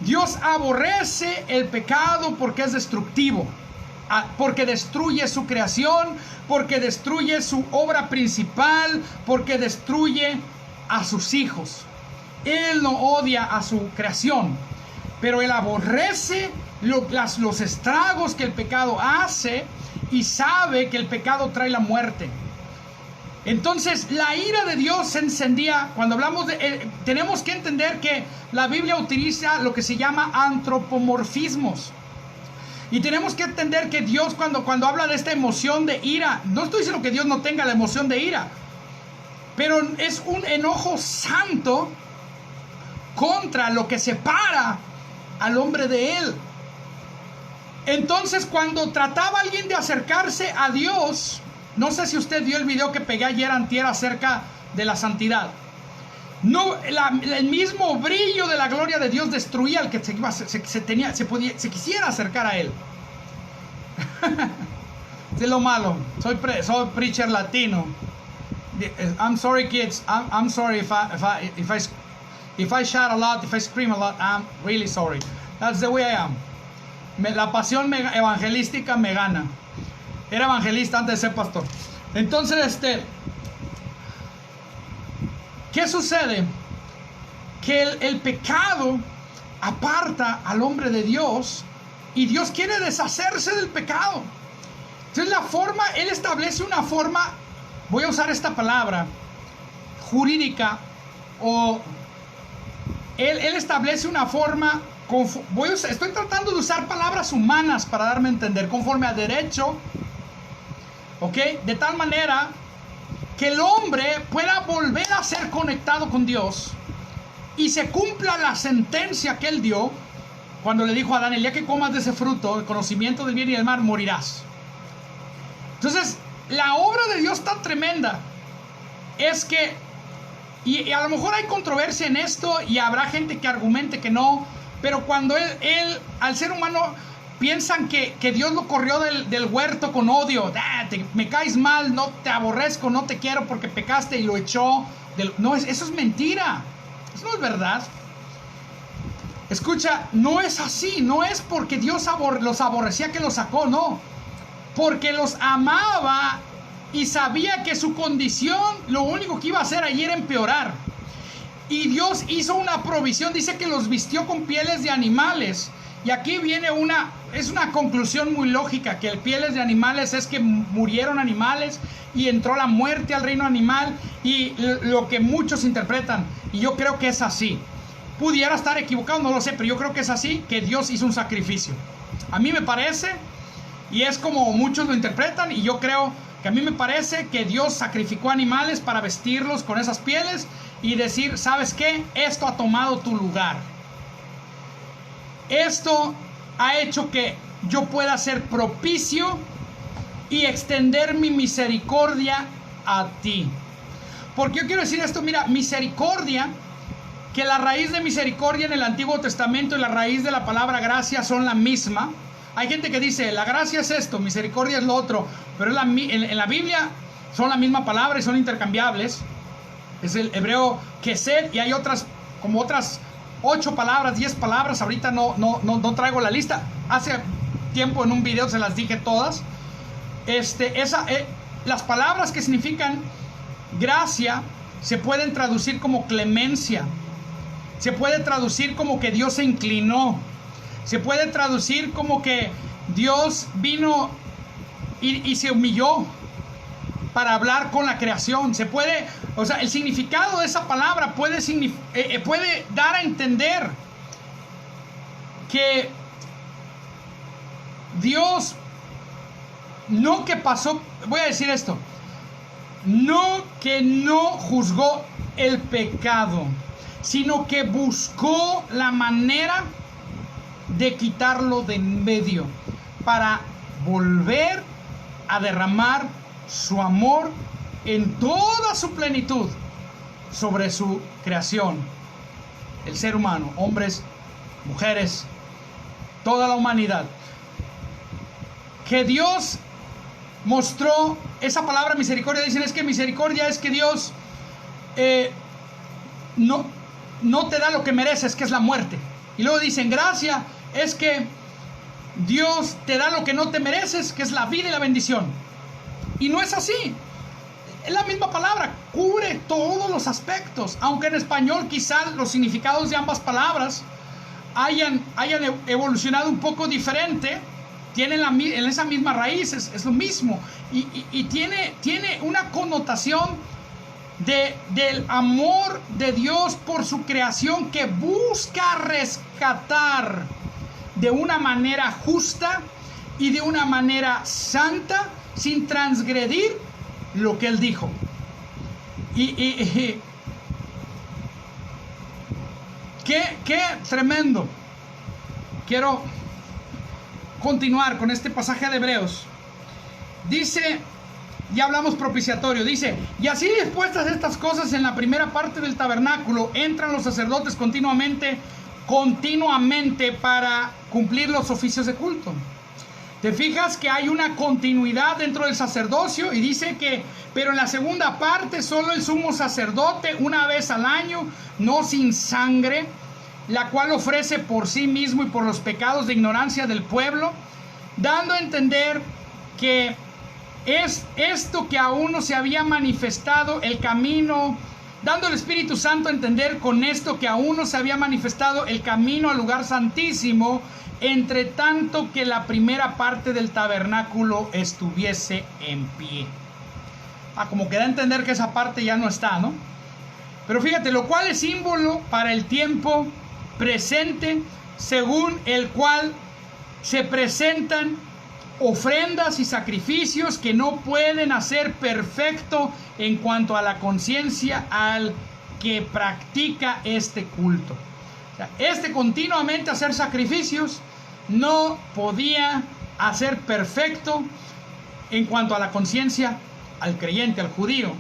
Dios aborrece el pecado porque es destructivo, porque destruye su creación, porque destruye su obra principal, porque destruye a sus hijos. Él no odia a su creación, pero Él aborrece los estragos que el pecado hace, y sabe que el pecado trae la muerte. Entonces la ira de Dios se encendía. Cuando hablamos de... tenemos que entender que la Biblia utiliza lo que se llama antropomorfismos. Y tenemos que entender que Dios, cuando habla de esta emoción de ira, no estoy diciendo que Dios no tenga la emoción de ira, pero es un enojo santo contra lo que separa al hombre de Él. Entonces, cuando trataba alguien de acercarse a Dios, no sé si usted vio el video que pegué ayer antier acerca de la santidad. No, el mismo brillo de la gloria de Dios destruía al que se quisiera acercar a Él. Es lo malo. Soy preacher latino. I'm sorry, kids. I'm sorry if I shout a lot, if I scream a lot. I'm really sorry. That's the way I am. La pasión evangelística me gana. Era evangelista antes de ser pastor. Entonces, ¿qué sucede? Que el pecado aparta al hombre de Dios y Dios quiere deshacerse del pecado. Entonces Él establece una forma, voy a usar esta palabra, jurídica, o Él establece una forma, estoy tratando de usar palabras humanas para darme a entender, conforme a derecho, ¿ok? De tal manera que el hombre pueda volver a ser conectado con Dios y se cumpla la sentencia que Él dio cuando le dijo a Adán: el día que comas de ese fruto, el conocimiento del bien y del mal, morirás. Entonces, la obra de Dios tan tremenda es que, y a lo mejor hay controversia en esto y habrá gente que argumente que no, pero cuando él al ser humano piensan que Dios lo corrió del huerto con odio, me caes mal, no te aborrezco, no te quiero porque pecaste, y lo echó no, eso es mentira, eso no es verdad. Escucha, no es así, no es porque Dios los aborrecía que los sacó, no, porque los amaba y sabía que su condición lo único que iba a hacer allí era empeorar. Y Dios hizo una provisión, dice que los vistió con pieles de animales. Y aquí viene una conclusión muy lógica, que el pieles de animales es que murieron animales y entró la muerte al reino animal, y lo que muchos interpretan, y yo creo que es así. Pudiera estar equivocado, no lo sé, pero yo creo que es así, que Dios hizo un sacrificio. A mí me parece, y es como muchos lo interpretan, y yo creo que a mí me parece que Dios sacrificó animales para vestirlos con esas pieles y decir: ¿sabes qué? Esto ha tomado tu lugar. Esto ha hecho que yo pueda ser propicio y extender mi misericordia a ti. Porque yo quiero decir esto, mira, misericordia, que la raíz de misericordia en el Antiguo Testamento y la raíz de la palabra gracia son la misma. Hay gente que dice: la gracia es esto, misericordia es lo otro, pero en la Biblia son la misma palabra y son intercambiables. Es el hebreo kesed, y hay otras 8 palabras, 10 palabras, ahorita no traigo la lista. Hace tiempo en un video se las dije todas. Las palabras que significan gracia se pueden traducir como clemencia, se puede traducir como que Dios se inclinó, se puede traducir como que Dios vino y se humilló para hablar con la creación. El significado de esa palabra puede dar a entender que Dios voy a decir esto, no que no juzgó el pecado, sino que buscó la manera de quitarlo de en medio para volver a derramar su amor en toda su plenitud sobre su creación, el ser humano, hombres, mujeres, toda la humanidad. Que Dios mostró esa palabra misericordia. Dicen: es que misericordia es que Dios no te da lo que mereces, que es la muerte. Y luego dicen: gracia es que Dios te da lo que no te mereces, que es la vida y la bendición. Y no es así. Es la misma palabra, cubre todos los aspectos, aunque en español quizás los significados de ambas palabras hayan evolucionado un poco diferente. Tienen en esa misma raíz, es lo mismo, y tiene una connotación del amor de Dios por su creación, que busca rescatar de una manera justa y de una manera santa, sin transgredir lo que Él dijo. Qué tremendo. Quiero continuar con este pasaje de Hebreos. Dice, ya hablamos propiciatorio, dice: y así dispuestas estas cosas en la primera parte del tabernáculo, entran los sacerdotes continuamente para cumplir los oficios de culto. Te fijas que hay una continuidad dentro del sacerdocio, y dice que, pero en la segunda parte, solo el sumo sacerdote una vez al año, no sin sangre, la cual ofrece por sí mismo y por los pecados de ignorancia del pueblo, dando a entender que es esto que aún no se había manifestado el camino dando el Espíritu Santo a entender con esto que aún no se había manifestado el camino al lugar santísimo, entre tanto que la primera parte del tabernáculo estuviese en pie. Como que da a entender que esa parte ya no está, ¿no? Pero fíjate, lo cual es símbolo para el tiempo presente, según el cual se presentan ofrendas y sacrificios que no pueden hacer perfecto en cuanto a la conciencia al que practica este culto. O sea, continuamente hacer sacrificios no podía hacer perfecto en cuanto a la conciencia al creyente, al judío.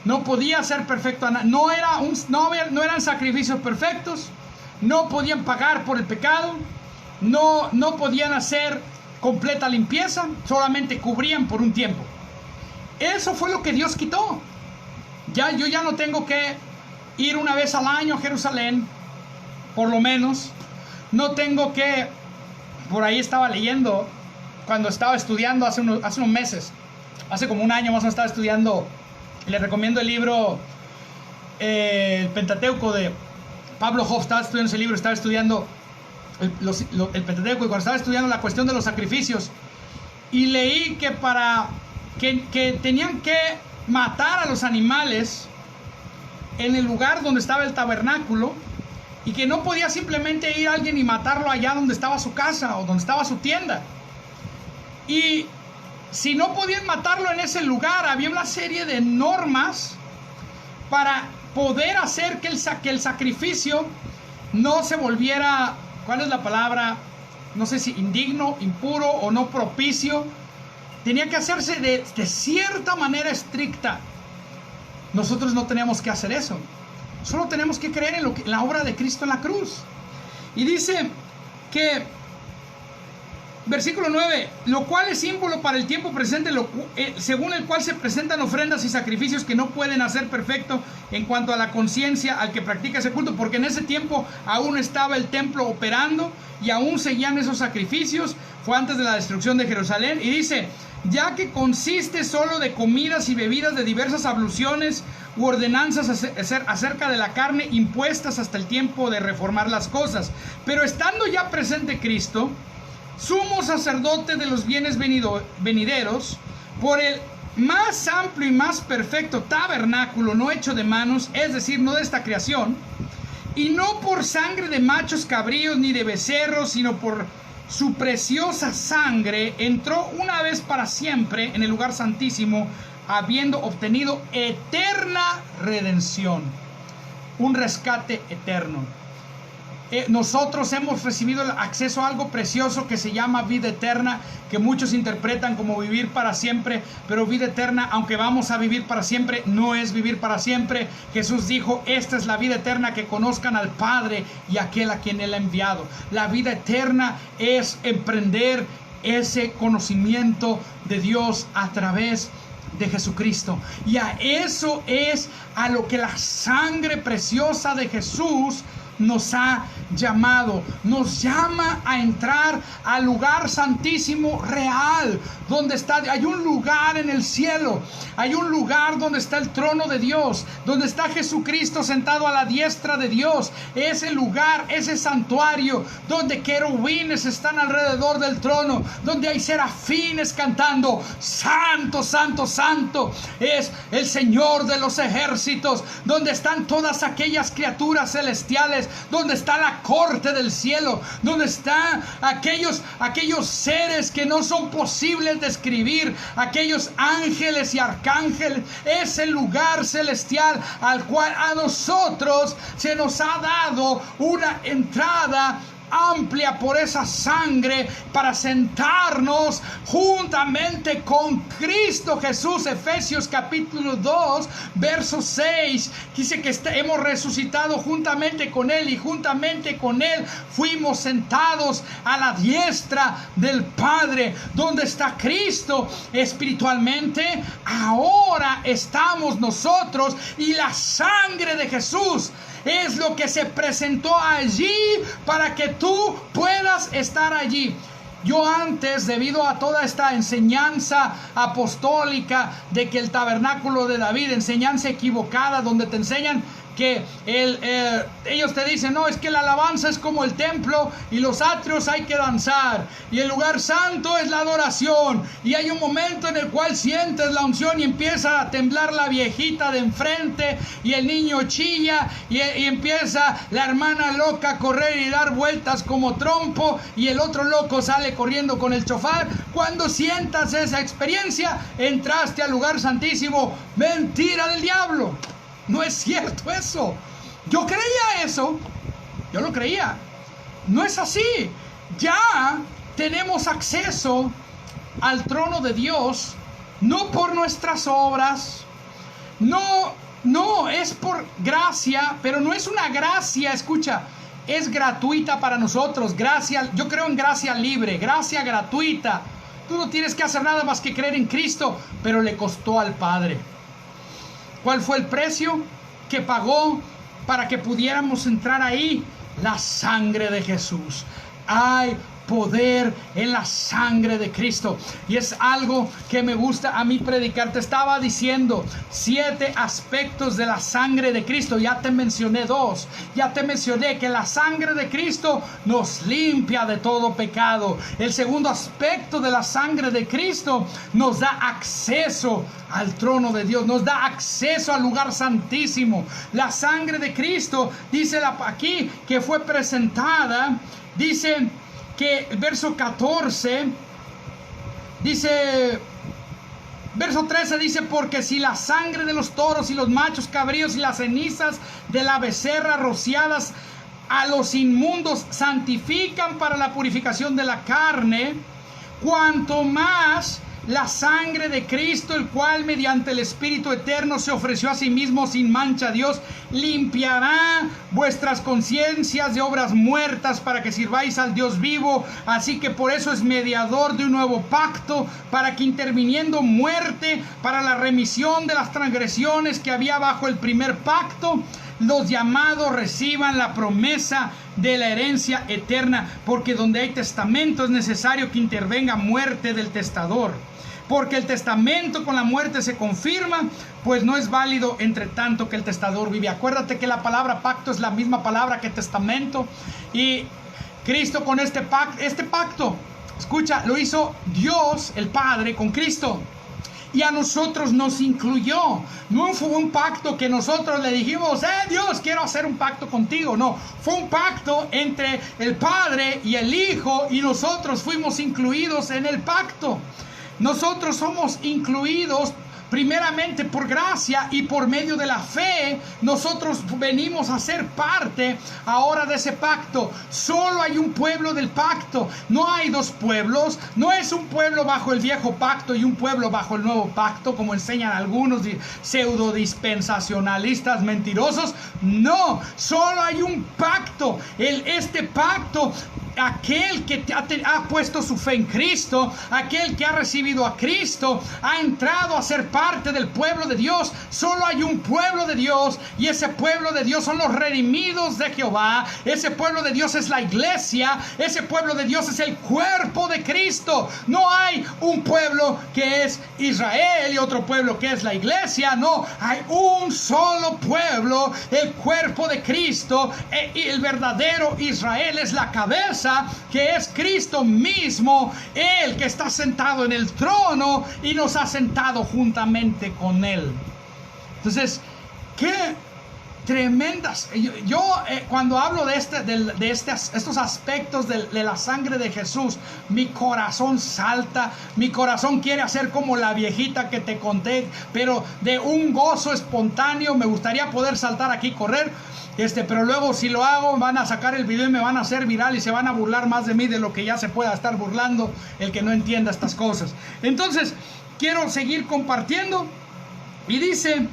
No podía ser perfecto, no eran sacrificios perfectos, no podían pagar por el pecado, no podían hacer completa limpieza, solamente cubrían por un tiempo. Eso fue lo que Dios quitó. Yo ya no tengo que ir una vez al año a Jerusalén, por lo menos. No tengo que, por ahí estaba leyendo, cuando estaba estudiando hace unos meses, hace como un año más o menos estaba estudiando, les recomiendo el libro El Pentateuco de Pablo Hoff. Estaba estudiando ese libro, estaba estudiando el Pentateuco, y cuando estaba estudiando la cuestión de los sacrificios, y leí que tenían que matar a los animales en el lugar donde estaba el tabernáculo, y que no podía simplemente ir alguien y matarlo allá donde estaba su casa o donde estaba su tienda. Y si no podían matarlo en ese lugar, había una serie de normas para poder hacer que el sacrificio no se volviera, ¿cuál es la palabra? No sé si indigno, impuro o no propicio. Tenía que hacerse de cierta manera estricta. Nosotros no tenemos que hacer eso. Solo tenemos que creer en la obra de Cristo en la cruz. Y dice que, versículo 9, lo cual es símbolo para el tiempo presente, según el cual se presentan ofrendas y sacrificios que no pueden hacer perfecto en cuanto a la conciencia al que practica ese culto, porque en ese tiempo aún estaba el templo operando y aún seguían esos sacrificios. Fue antes de la destrucción de Jerusalén. Y dice, ya que consiste solo de comidas y bebidas de diversas abluciones u ordenanzas acerca de la carne impuestas hasta el tiempo de reformar las cosas. Pero estando ya presente Cristo, sumo sacerdote de los bienes venideros, por el más amplio y más perfecto tabernáculo no hecho de manos, es decir, no de esta creación, y no por sangre de machos cabríos ni de becerros, sino por su preciosa sangre, entró una vez para siempre en el lugar santísimo, habiendo obtenido eterna redención, un rescate eterno. Nosotros hemos recibido el acceso a algo precioso que se llama vida eterna, que muchos interpretan como vivir para siempre, pero vida eterna, aunque vamos a vivir para siempre, no es vivir para siempre. Jesús dijo, esta es la vida eterna, que conozcan al Padre y aquel a quien Él ha enviado. La vida eterna es emprender ese conocimiento de Dios a través de Jesucristo, y a eso es a lo que la sangre preciosa de Jesús nos ha llamado. Nos llama a entrar al lugar santísimo real, donde hay un lugar en el cielo, hay un lugar donde está el trono de Dios, donde está Jesucristo sentado a la diestra de Dios. Ese lugar, ese santuario donde querubines están alrededor del trono, donde hay serafines cantando, santo, santo, santo es el Señor de los ejércitos, donde están todas aquellas criaturas celestiales, donde está la corte del cielo, donde están aquellos seres que no son posibles de describir, aquellos ángeles y arcángeles. Es el lugar celestial al cual a nosotros se nos ha dado una entrada amplia por esa sangre, para sentarnos juntamente con Cristo Jesús. Efesios capítulo 2 verso 6 dice que hemos resucitado juntamente con Él, y juntamente con Él fuimos sentados a la diestra del Padre. Donde está Cristo espiritualmente, ahora estamos nosotros, y la sangre de Jesús es lo que se presentó allí para que tú puedas estar allí. Yo antes, debido a toda esta enseñanza apostólica de que el tabernáculo de David, enseñanza equivocada, donde te enseñan que ellos te dicen, no, es que la alabanza es como el templo y los atrios hay que danzar y el lugar santo es la adoración, y hay un momento en el cual sientes la unción y empieza a temblar la viejita de enfrente y el niño chilla y empieza la hermana loca a correr y dar vueltas como trompo y el otro loco sale corriendo con el chofar. Cuando sientas esa experiencia, entraste al lugar santísimo. Mentira del diablo. No es cierto eso. Yo creía eso. Yo lo creía. No es así. Ya tenemos acceso al trono de Dios, no por nuestras obras. No, es por gracia, pero no es una gracia, escucha, es gratuita para nosotros. Gracia, yo creo en gracia libre, gracia gratuita. Tú no tienes que hacer nada más que creer en Cristo, pero le costó al Padre. ¿Cuál fue el precio que pagó para que pudiéramos entrar ahí? La sangre de Jesús. Hay poder en la sangre de Cristo, y es algo que me gusta a mí predicar. Te estaba diciendo 7 aspectos de la sangre de Cristo. Ya te mencioné 2. Ya te mencioné que la sangre de Cristo nos limpia de todo pecado. El segundo aspecto de la sangre de Cristo nos da acceso al trono de Dios, nos da acceso al lugar santísimo. La sangre de Cristo, dice aquí que fue presentada, dice que el verso 14 dice, verso 13 dice, porque si la sangre de los toros y los machos cabríos y las cenizas de la becerra rociadas a los inmundos santifican para la purificación de la carne, cuanto más la sangre de Cristo, el cual mediante el Espíritu eterno se ofreció a sí mismo sin mancha a Dios, limpiará vuestras conciencias de obras muertas para que sirváis al Dios vivo. Así que por eso es mediador de un nuevo pacto, para que interviniendo muerte para la remisión de las transgresiones que había bajo el primer pacto, los llamados reciban la promesa de la herencia eterna. Porque donde hay testamento es necesario que intervenga muerte del testador, porque el testamento con la muerte se confirma, pues no es válido entre tanto que el testador vive. Acuérdate que la palabra pacto es la misma palabra que testamento, y Cristo con este pacto, escucha, lo hizo Dios el Padre con Cristo, y a nosotros nos incluyó. No fue un pacto que nosotros le dijimos, Dios, quiero hacer un pacto contigo. No, fue un pacto entre el Padre y el Hijo, y nosotros fuimos incluidos en el pacto. Nosotros somos incluidos primeramente por gracia, y por medio de la fe nosotros venimos a ser parte ahora de ese pacto. Solo hay un pueblo del pacto, no hay dos pueblos. No es un pueblo bajo el viejo pacto y un pueblo bajo el nuevo pacto, como enseñan algunos pseudo dispensacionalistas mentirosos. No, solo hay un pacto. Este pacto, aquel que ha puesto su fe en Cristo, aquel que ha recibido a Cristo, ha entrado a ser parte del pueblo de Dios. Solo hay un pueblo de Dios, y ese pueblo de Dios son los redimidos de Jehová. Ese pueblo de Dios es la iglesia. Ese pueblo de Dios es el cuerpo de Cristo. No hay un pueblo que es Israel y otro pueblo que es la iglesia. No, hay un solo pueblo, el cuerpo de Cristo, y el verdadero Israel es la cabeza, que es Cristo mismo, el que está sentado en el trono y nos ha sentado juntamente con él. Entonces, qué tremendas. Yo cuando hablo de estos aspectos de la sangre de Jesús, mi corazón salta, mi corazón quiere hacer como la viejita que te conté, pero de un gozo espontáneo. Me gustaría poder saltar aquí, correr, pero luego si lo hago van a sacar el video y me van a hacer viral y se van a burlar más de mí de lo que ya se pueda estar burlando el que no entienda estas cosas. Entonces quiero seguir compartiendo, y dice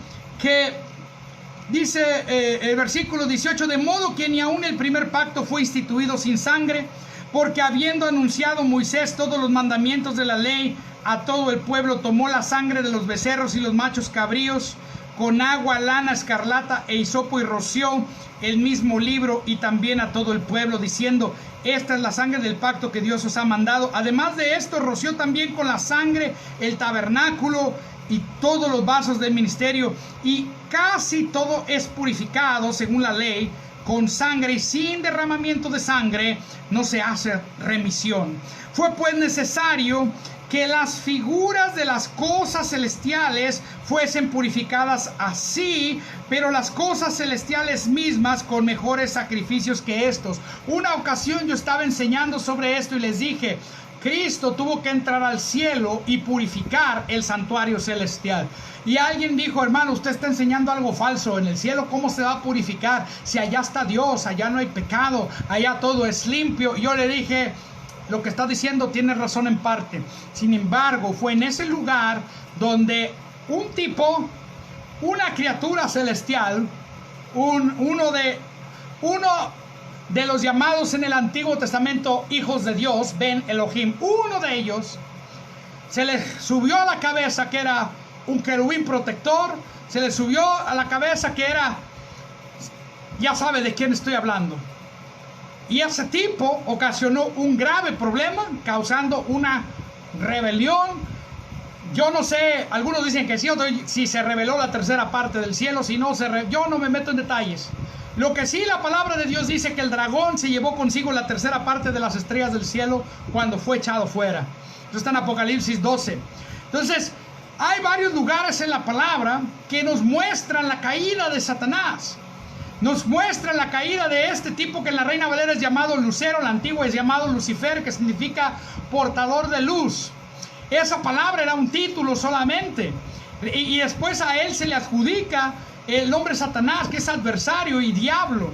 el versículo 18, de modo que ni aun el primer pacto fue instituido sin sangre, porque habiendo anunciado Moisés todos los mandamientos de la ley a todo el pueblo, tomó la sangre de los becerros y los machos cabríos con agua, lana, escarlata e hisopo, y roció el mismo libro y también a todo el pueblo, diciendo: esta es la sangre del pacto que Dios os ha mandado. Además de esto, roció también con la sangre el tabernáculo y todos los vasos del ministerio, y casi todo es purificado según la ley con sangre, y sin derramamiento de sangre no se hace remisión. Fue pues necesario que las figuras de las cosas celestiales fuesen purificadas así, pero las cosas celestiales mismas con mejores sacrificios que estos. Una ocasión yo estaba enseñando sobre esto y les dije: Cristo tuvo que entrar al cielo y purificar el santuario celestial. Y alguien dijo: hermano, usted está enseñando algo falso. En el cielo, ¿cómo se va a purificar? Si allá está Dios, allá no hay pecado, allá todo es limpio. Y yo le dije: lo que está diciendo tiene razón en parte. Sin embargo, fue en ese lugar donde una criatura celestial, uno de los llamados en el Antiguo Testamento hijos de Dios, Ben Elohim, uno de ellos, se le subió a la cabeza que era un querubín protector, se le subió a la cabeza que era, ya sabe de quién estoy hablando. Y ese tipo ocasionó un grave problema, causando una rebelión. Yo no sé, algunos dicen que sí, otros si se reveló la tercera parte del cielo, si no yo no me meto en detalles. Lo que sí, la palabra de Dios dice que el dragón se llevó consigo la tercera parte de las estrellas del cielo cuando fue echado fuera. Esto está en Apocalipsis 12. Entonces, hay varios lugares en la palabra que nos muestran la caída de Satanás. Nos muestra la caída de este tipo que en la Reina Valera es llamado Lucero, la antigua es llamado Lucifer, que significa portador de luz. Esa palabra era un título solamente. Y después a él se le adjudica el nombre Satanás, que es adversario y diablo.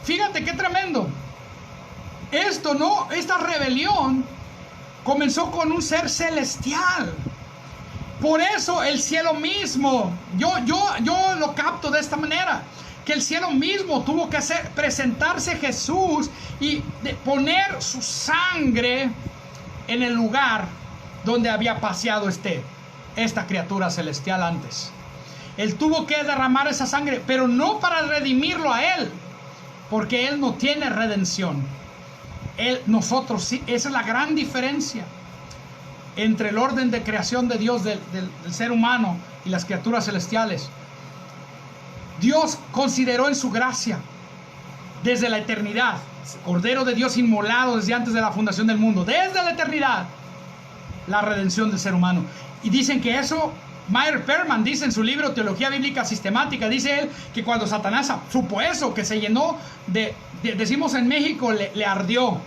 Fíjate qué tremendo. Esta rebelión comenzó con un ser celestial. Por eso el cielo mismo, yo lo capto de esta manera, que el cielo mismo tuvo que presentarse Jesús y poner su sangre en el lugar donde había paseado esta criatura celestial antes. Él tuvo que derramar esa sangre, pero no para redimirlo a él, porque él no tiene redención. Nosotros sí. Esa es la gran diferencia entre el orden de creación de Dios del ser humano y las criaturas celestiales. Dios consideró en su gracia desde la eternidad, Cordero de Dios inmolado desde antes de la fundación del mundo, desde la eternidad, la redención del ser humano. Y dicen que eso, Meyer Perman dice en su libro Teología Bíblica Sistemática, dice él que cuando Satanás supo eso, que se llenó decimos en México, le ardió,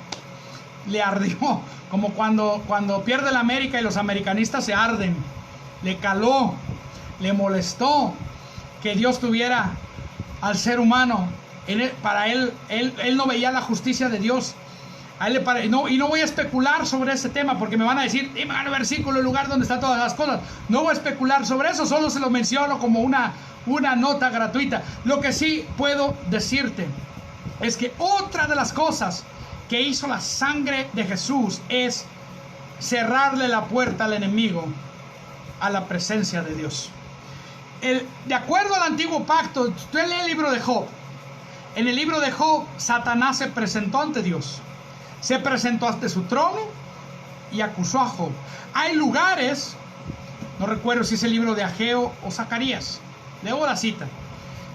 como cuando pierde la América y los americanistas se arden. Le caló, le molestó que Dios tuviera al ser humano. Para él no veía la justicia de Dios. Y no voy a especular sobre ese tema, porque me van a decir: dime el versículo, el lugar donde están todas las cosas. No voy a especular sobre eso, solo se lo menciono como una nota gratuita. Lo que sí puedo decirte es que otra de las cosas que hizo la sangre de Jesús es cerrarle la puerta al enemigo a la presencia de Dios. De acuerdo al antiguo pacto, usted lee el libro de Job. En el libro de Job, Satanás se presentó ante Dios. Se presentó ante su trono y acusó a Job. Hay lugares, no recuerdo si es el libro de Ageo o Zacarías, leo la cita,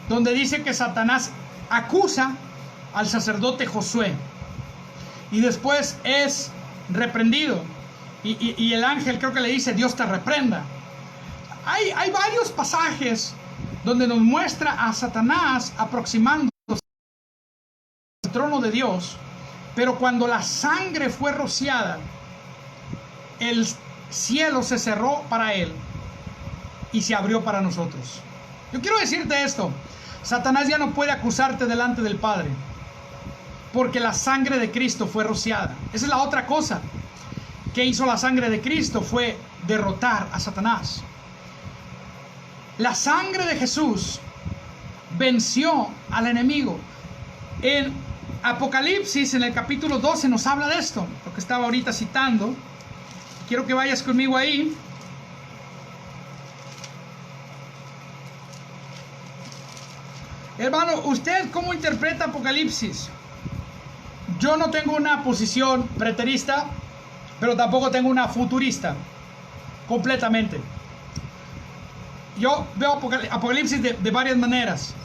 donde dice que Satanás acusa al sacerdote Josué y después es reprendido. Y el ángel creo que le dice: Dios te reprenda. Hay varios pasajes donde nos muestra a Satanás aproximándose al trono de Dios, pero cuando la sangre fue rociada, el cielo se cerró para él y se abrió para nosotros. Yo quiero decirte esto: Satanás ya no puede acusarte delante del Padre, porque la sangre de Cristo fue rociada. Esa es la otra cosa que hizo la sangre de Cristo, fue derrotar a Satanás. La sangre de Jesús venció al enemigo. En Apocalipsis, en el capítulo 12, nos habla de esto, lo que estaba ahorita citando. Quiero que vayas conmigo ahí. Hermano, ¿usted cómo interpreta Apocalipsis? Yo no tengo una posición preterista, pero tampoco tengo una futurista. Completamente. Yo veo Apocalipsis de varias maneras.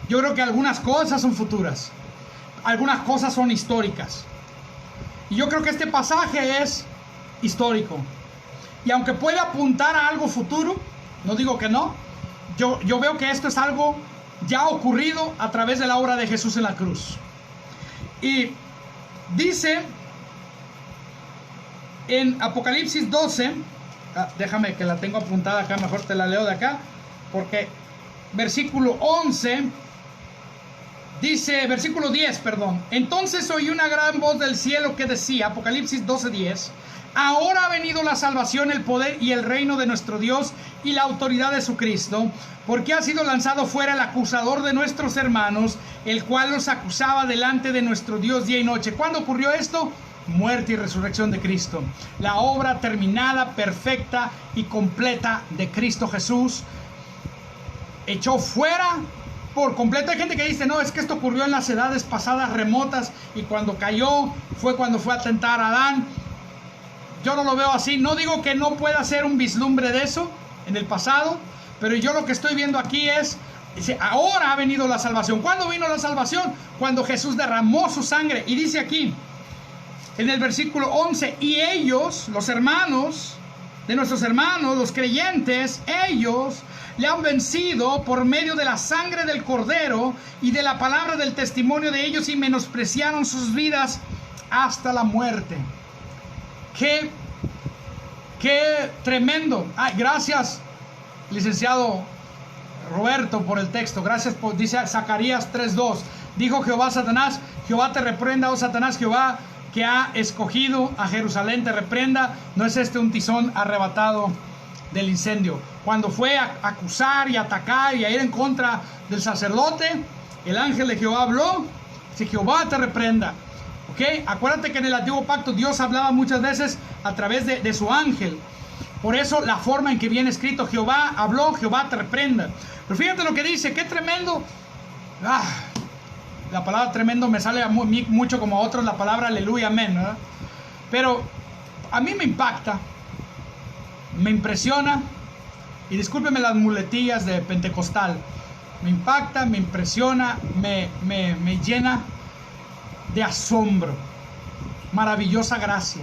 Yo creo que algunas cosas son futuras, algunas cosas son históricas. Y yo creo que este pasaje es histórico. Y aunque puede apuntar a algo futuro, no digo que no, yo veo que esto es algo ya ocurrido a través de la obra de Jesús en la cruz. Y dice en Apocalipsis 12, déjame que la tengo apuntada acá, mejor te la leo de acá, porque versículo 11, dice, versículo 10, perdón. Entonces oí una gran voz del cielo que decía, Apocalipsis 12:10, ahora ha venido la salvación, el poder y el reino de nuestro Dios y la autoridad de su Cristo, porque ha sido lanzado fuera el acusador de nuestros hermanos, el cual los acusaba delante de nuestro Dios día y noche. ¿Cuándo ocurrió esto? Muerte y resurrección de Cristo. La obra terminada, perfecta y completa de Cristo Jesús. Echó fuera por completo. Hay gente que dice, no, es que esto ocurrió en las edades pasadas remotas y cuando cayó fue cuando fue a tentar a Adán. Yo no lo veo así. No digo que no pueda ser un vislumbre de eso en el pasado, pero yo lo que estoy viendo aquí es, dice, ahora ha venido la salvación. ¿Cuándo vino la salvación? Cuando Jesús derramó su sangre. Y dice aquí, en el versículo 11, y ellos, los hermanos de nuestros hermanos, los creyentes, ellos le han vencido por medio de la sangre del Cordero y de la palabra del testimonio de ellos y menospreciaron sus vidas hasta la muerte. Qué tremendo. Gracias, licenciado Roberto, por el texto. Gracias por, dice Zacarías 3:2. Dijo Jehová a Satanás, Jehová te reprenda, oh Satanás, Jehová que ha escogido a Jerusalén te reprenda. ¿No es este un tizón arrebatado del incendio? Cuando fue a acusar y atacar y a ir en contra del sacerdote, el ángel de Jehová habló, dice, Jehová te reprenda. ¿Ok? Acuérdate que en el antiguo pacto Dios hablaba muchas veces a través de su ángel. Por eso la forma en que viene escrito, Jehová habló, Jehová te reprenda. Pero fíjate lo que dice, qué tremendo. La palabra tremendo me sale mucho como a otros la palabra aleluya, amén, ¿verdad? Pero a mí me impacta, me impresiona, y discúlpeme las muletillas de pentecostal, me impacta, me impresiona, me llena de asombro, maravillosa gracia,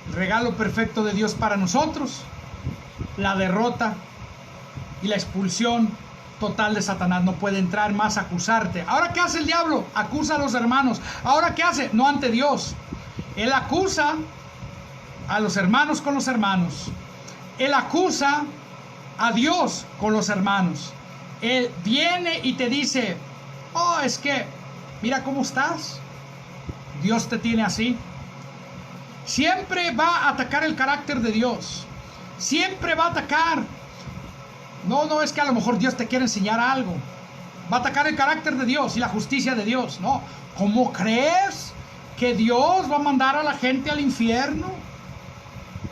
el regalo perfecto de Dios para nosotros, la derrota y la expulsión total de Satanás. No puede entrar más a acusarte. ¿Ahora qué hace el diablo? Acusa a los hermanos. ¿Ahora qué hace? No ante Dios. Él acusa a los hermanos con los hermanos. Él acusa a Dios con los hermanos. Él viene y te dice, oh, es que mira cómo estás. Dios te tiene así. Siempre va a atacar el carácter de Dios. Siempre va a atacar. No es que a lo mejor Dios te quiere enseñar algo. Va a atacar el carácter de Dios y la justicia de Dios. No, ¿cómo crees que Dios va a mandar a la gente al infierno?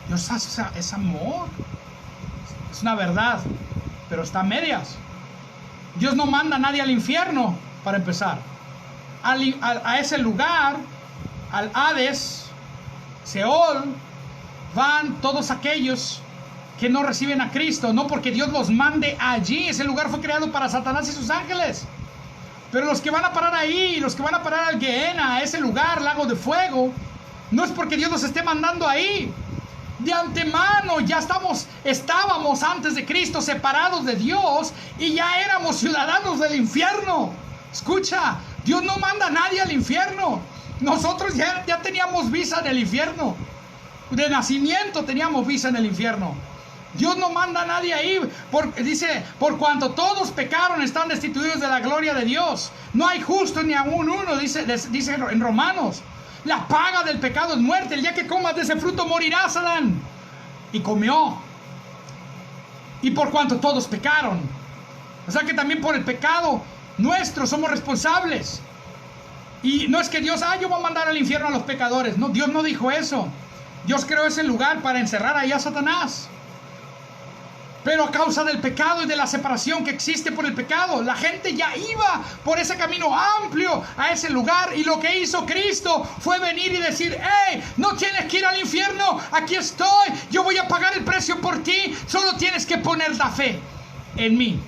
Dios es amor. Es una verdad, pero está a medias. Dios no manda a nadie al infierno, para empezar. A ese lugar, al Hades, Seol, van todos aquellos que no reciben a Cristo, no porque Dios los mande allí. Ese lugar fue creado para Satanás y sus ángeles. Pero los que van a parar ahí, los que van a parar al Gehenna, a ese lugar, lago de fuego, no es porque Dios los esté mandando ahí. De antemano ya estábamos antes de Cristo separados de Dios y ya éramos ciudadanos del infierno. Escucha, Dios no manda a nadie al infierno. Nosotros ya teníamos visa en el infierno. De nacimiento teníamos visa en el infierno. Dios no manda a nadie ahí. Dice, por cuanto todos pecaron, están destituidos de la gloria de Dios. No hay justo ni aún uno, dice en Romanos. La paga del pecado es muerte. El día que comas de ese fruto morirás, Adán. Y comió. Y por cuanto todos pecaron. O sea que también por el pecado nuestro somos responsables. Y no es que Dios, yo voy a mandar al infierno a los pecadores. No, Dios no dijo eso. Dios creó ese lugar para encerrar ahí a Satanás. Pero a causa del pecado y de la separación que existe por el pecado, la gente ya iba por ese camino amplio a ese lugar. Y lo que hizo Cristo fue venir y decir: hey, no tienes que ir al infierno, aquí estoy, yo voy a pagar el precio por ti, solo tienes que poner la fe en mí.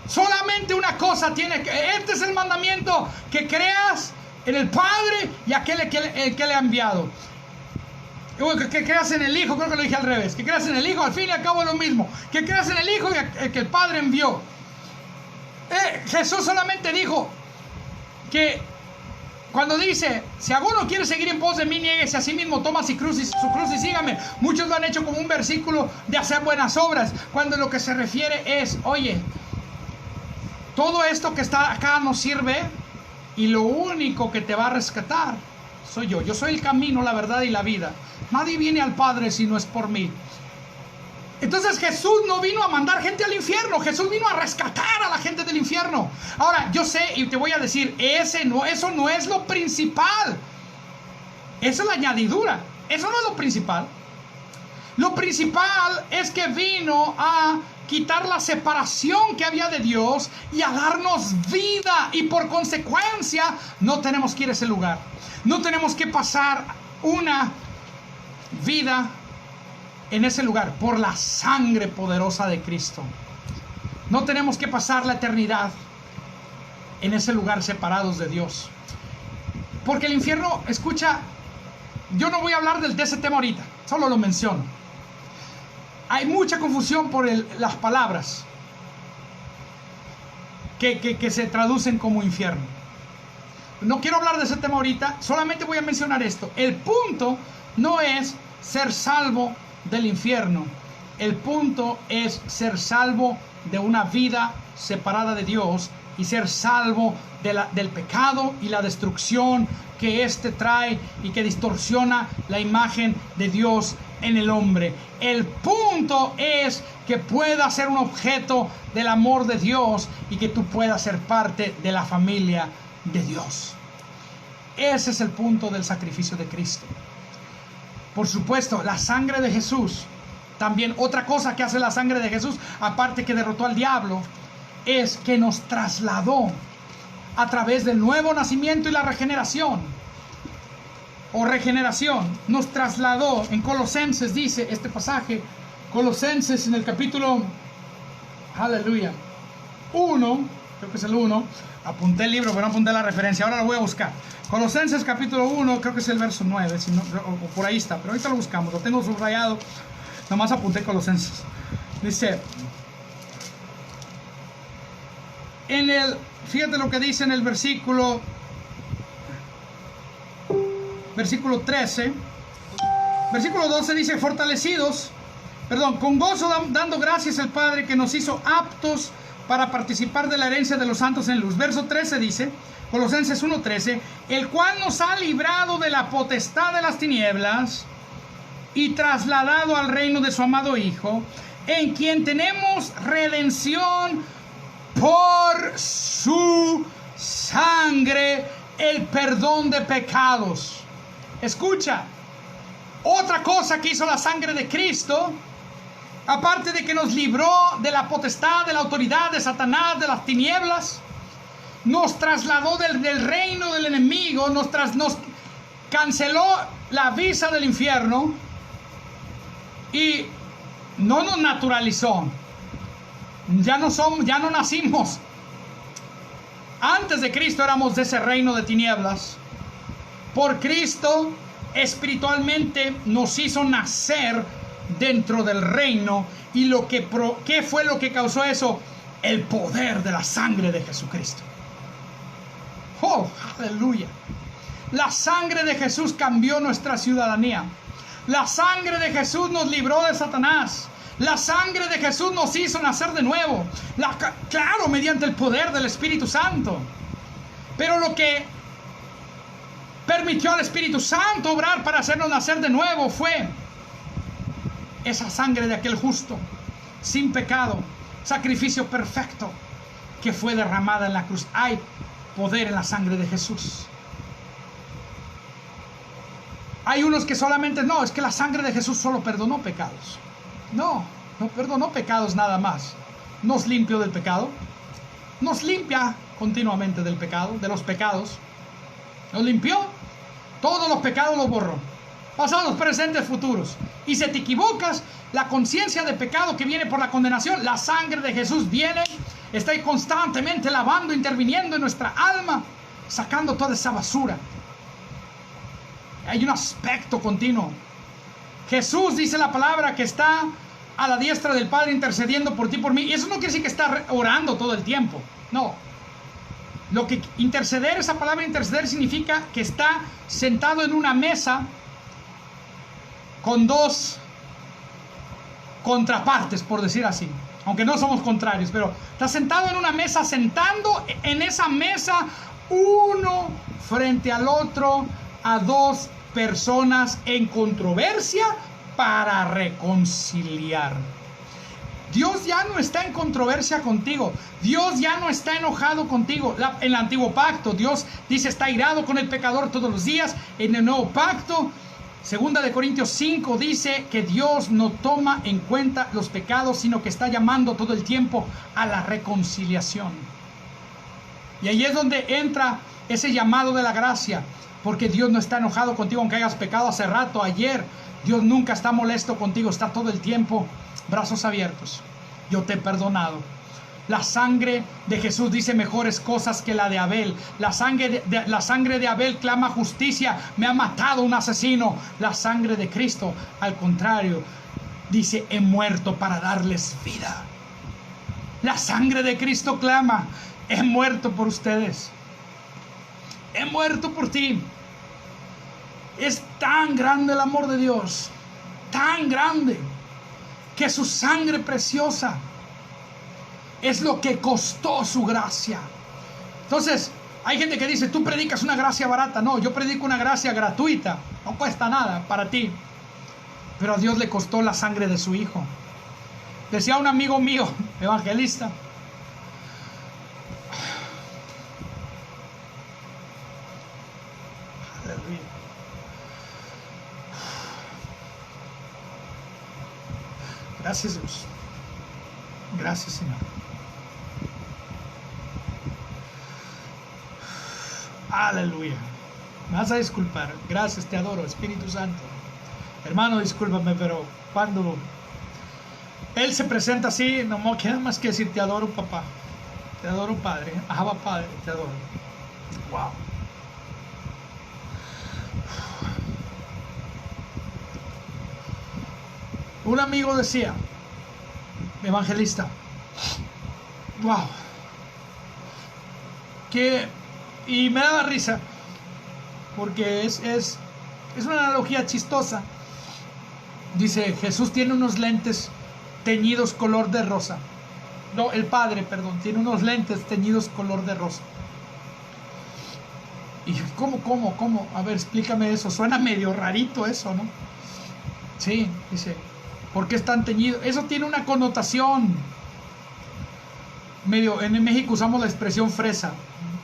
Solamente una cosa tiene que, este es el mandamiento, que creas en el Padre y aquel que le ha enviado. Que creas en el Hijo, creo que lo dije al revés. Que creas en el Hijo, al fin y al cabo es lo mismo. Que creas en el Hijo y el que el Padre envió. Jesús solamente dijo que cuando dice: si alguno quiere seguir en pos de mí, niéguese a sí mismo, toma su cruz y sígame. Muchos lo han hecho como un versículo de hacer buenas obras, cuando lo que se refiere es: oye, todo esto que está acá no sirve, y lo único que te va a rescatar soy yo. Yo soy el camino, la verdad y la vida. Nadie viene al Padre si no es por mí. Entonces Jesús no vino a mandar gente al infierno. Jesús vino a rescatar a la gente del infierno. Ahora, yo sé y te voy a decir, eso no es lo principal. Esa es la añadidura. Eso no es lo principal. Lo principal es que vino a quitar la separación que había de Dios y a darnos vida. Y por consecuencia no tenemos que ir a ese lugar. No tenemos que pasar una vida en ese lugar por la sangre poderosa de Cristo. No tenemos que pasar la eternidad en ese lugar separados de Dios. Porque el infierno, escucha, yo no voy a hablar de ese tema ahorita, solo lo menciono. Hay mucha confusión por las palabras que se traducen como infierno. No quiero hablar de ese tema ahorita, solamente voy a mencionar esto. El punto no es ser salvo del infierno. El punto es ser salvo de una vida separada de Dios y ser salvo del pecado y la destrucción que éste trae y que distorsiona la imagen de Dios en el hombre. El punto es que puedas ser un objeto del amor de Dios y que tú puedas ser parte de la familia de Dios. Ese es el punto del sacrificio de Cristo. Por supuesto, la sangre de Jesús, también otra cosa que hace la sangre de Jesús, aparte que derrotó al diablo, es que nos trasladó a través del nuevo nacimiento y la regeneración. O regeneración, nos trasladó. En Colosenses dice este pasaje, Colosenses en el capítulo, aleluya, 1, creo que es el 1, apunté el libro pero no apunté la referencia, ahora lo voy a buscar. Colosenses capítulo 1, creo que es el verso 9, si no, o por ahí está, pero ahorita lo buscamos, lo tengo subrayado, nomás apunté Colosenses. Dice, fíjate lo que dice en el versículo 13, versículo 12 dice, con gozo dando gracias al Padre que nos hizo aptos para participar de la herencia de los santos en luz. Verso 13 dice, Colosenses 1:13, el cual nos ha librado de la potestad de las tinieblas y trasladado al reino de su amado Hijo, en quien tenemos redención por su sangre, el perdón de pecados. Escucha, otra cosa que hizo la sangre de Cristo, aparte de que nos libró de la potestad, de la autoridad de Satanás, de las tinieblas, nos trasladó del reino del enemigo, nos canceló la visa del infierno y no nos naturalizó. Ya no nacimos. Antes de Cristo éramos de ese reino de tinieblas. Por Cristo espiritualmente nos hizo nacer dentro del reino. Y ¿qué fue lo que causó eso? El poder de la sangre de Jesucristo. Oh, aleluya. La sangre de Jesús cambió nuestra ciudadanía. La sangre de Jesús nos libró de Satanás. La sangre de Jesús nos hizo nacer de nuevo. Claro, mediante el poder del Espíritu Santo. Pero lo que permitió al Espíritu Santo obrar para hacernos nacer de nuevo fue esa sangre de aquel justo, sin pecado, sacrificio perfecto, que fue derramada en la cruz. Hay poder en la sangre de Jesús. Hay unos que solamente, no, es que la sangre de Jesús solo perdonó pecados. No, no perdonó pecados nada más, nos limpió del pecado, nos limpia continuamente del pecado, de los pecados, nos limpió, todos los pecados los borró, pasados, presentes, futuros. Y si te equivocas, la conciencia de pecado que viene por la condenación, la sangre de Jesús viene, está ahí constantemente lavando, interviniendo en nuestra alma, sacando toda esa basura. Hay un aspecto continuo. Jesús, dice la palabra, que está a la diestra del Padre intercediendo por ti, por mí. Y eso no quiere decir que está orando todo el tiempo. No. Lo que interceder, esa palabra interceder, significa que está sentado en una mesa con dos contrapartes, por decir así. Aunque no somos contrarios, pero está sentado en una mesa, sentando en esa mesa uno frente al otro a dos personas en controversia para reconciliar. Dios ya no está en controversia contigo. Dios ya no está enojado contigo. En el antiguo pacto, Dios dice está irado con el pecador todos los días. En el nuevo pacto, 2 Corintios 5 dice que Dios no toma en cuenta los pecados, sino que está llamando todo el tiempo a la reconciliación. Y ahí es donde entra ese llamado de la gracia, porque Dios no está enojado contigo aunque hayas pecado hace rato, ayer. Dios nunca está molesto contigo, está todo el tiempo brazos abiertos. Yo te he perdonado. La sangre de Jesús dice mejores cosas que la de Abel. La sangre de Abel clama justicia. Me ha matado un asesino. La sangre de Cristo, al contrario, dice he muerto para darles vida. La sangre de Cristo clama he muerto por ustedes. He muerto por ti. Es tan grande el amor de Dios, tan grande, que su sangre preciosa es lo que costó su gracia. Entonces, hay gente que dice, tú predicas una gracia barata. No, yo predico una gracia gratuita, no cuesta nada para ti. Pero a Dios le costó la sangre de su Hijo. Decía un amigo mío, evangelista, aleluya, gracias Dios, gracias Señor. Aleluya. Me vas a disculpar. Gracias, te adoro, Espíritu Santo. Hermano, discúlpame, pero cuando Él se presenta así, no me queda más que decir, te adoro, papá. Te adoro, Padre. Abba, Padre, te adoro. Wow. Un amigo decía, evangelista, wow, y me daba risa, porque es una analogía chistosa. Dice, Jesús tiene unos lentes teñidos color de rosa. No, el Padre, perdón, tiene unos lentes teñidos color de rosa. Y ¿cómo? A ver, explícame eso. Suena medio rarito eso, ¿no? Sí, dice, ¿por qué están teñidos? Eso tiene una connotación medio, en México usamos la expresión fresa,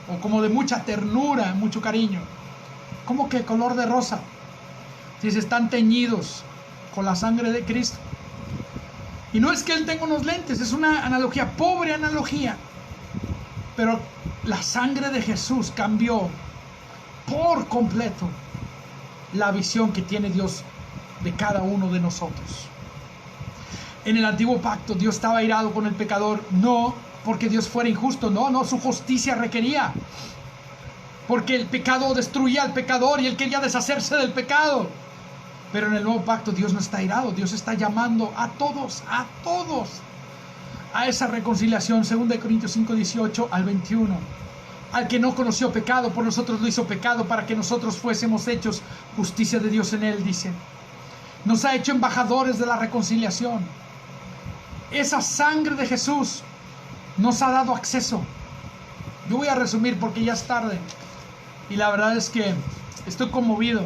o como de mucha ternura, mucho cariño. ¿Cómo que color de rosa? Dice, están teñidos con la sangre de Cristo. Y no es que Él tenga unos lentes, es una analogía, pobre analogía. Pero la sangre de Jesús cambió por completo la visión que tiene Dios de cada uno de nosotros. En el antiguo pacto Dios estaba airado con el pecador, no porque Dios fuera injusto, no, su justicia requería, porque el pecado destruía al pecador y Él quería deshacerse del pecado. Pero en el nuevo pacto Dios no está airado, Dios está llamando a todos a esa reconciliación. 2 Corintios 5, 18 al 21. Al que no conoció pecado, por nosotros lo hizo pecado, para que nosotros fuésemos hechos justicia de Dios en Él, dice. Nos ha hecho embajadores de la reconciliación. Esa sangre de Jesús nos ha dado acceso. Yo voy a resumir porque ya es tarde. Y la verdad es que estoy conmovido.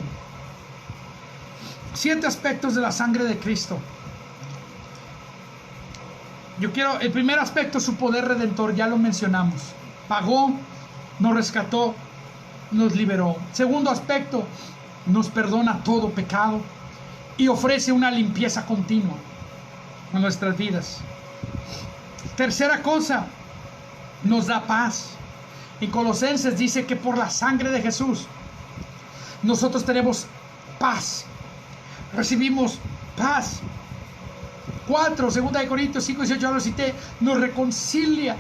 7 aspectos de la sangre de Cristo. El primer aspecto, su poder redentor, ya lo mencionamos. Pagó, nos rescató, nos liberó. Segundo aspecto, nos perdona todo pecado y ofrece una limpieza continua. en nuestras vidas. Tercera cosa, nos da paz. En Colosenses dice que por la sangre de Jesús nosotros tenemos paz, recibimos paz. 4, 2 Corintios 5, 18, ya lo cité, nos reconcilia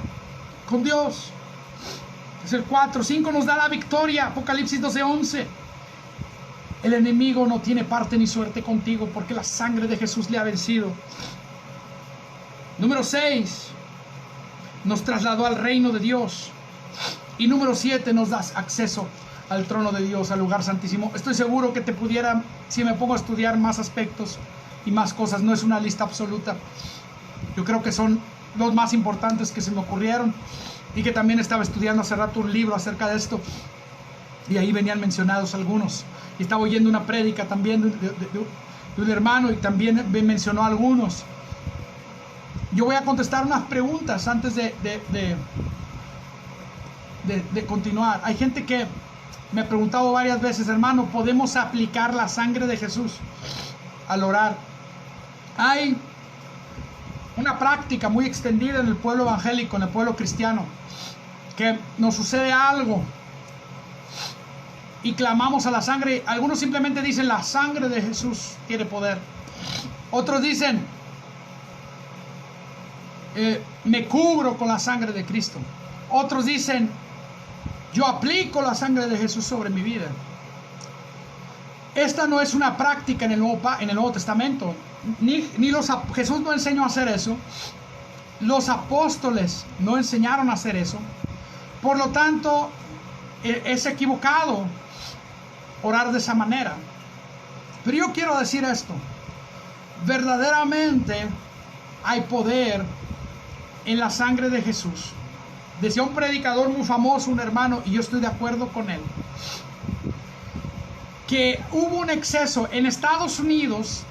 con Dios. Es el 4. 5, nos da la victoria. Apocalipsis 12, 11. El enemigo no tiene parte ni suerte contigo porque la sangre de Jesús le ha vencido. Número 6, nos trasladó al reino de Dios. Y número 7, nos da acceso al trono de Dios, al lugar santísimo. Estoy seguro que te pudiera, si me pongo a estudiar más aspectos y más cosas, no es una lista absoluta. Yo creo que son los más importantes que se me ocurrieron, y que también estaba estudiando hace rato un libro acerca de esto, y ahí venían mencionados algunos. Y estaba oyendo una prédica también de un hermano, y también me mencionó algunos. Yo voy a contestar unas preguntas antes de continuar. Hay gente que me ha preguntado varias veces: hermano, ¿podemos aplicar la sangre de Jesús al orar? Hay una práctica muy extendida en el pueblo evangélico, en el pueblo cristiano, que nos sucede algo y clamamos a la sangre. Algunos simplemente dicen: la sangre de Jesús tiene poder. Otros dicen: me cubro con la sangre de Cristo. Otros dicen: yo aplico la sangre de Jesús sobre mi vida. Esta no es una práctica en el Nuevo Testamento. Jesús no enseñó a hacer eso. Los apóstoles no enseñaron a hacer eso. Por lo tanto, es equivocado orar de esa manera. Pero yo quiero decir esto: verdaderamente hay poder en la sangre de Jesús. Decía un predicador muy famoso, un hermano, y yo estoy de acuerdo con él, que hubo un exceso en Estados Unidos.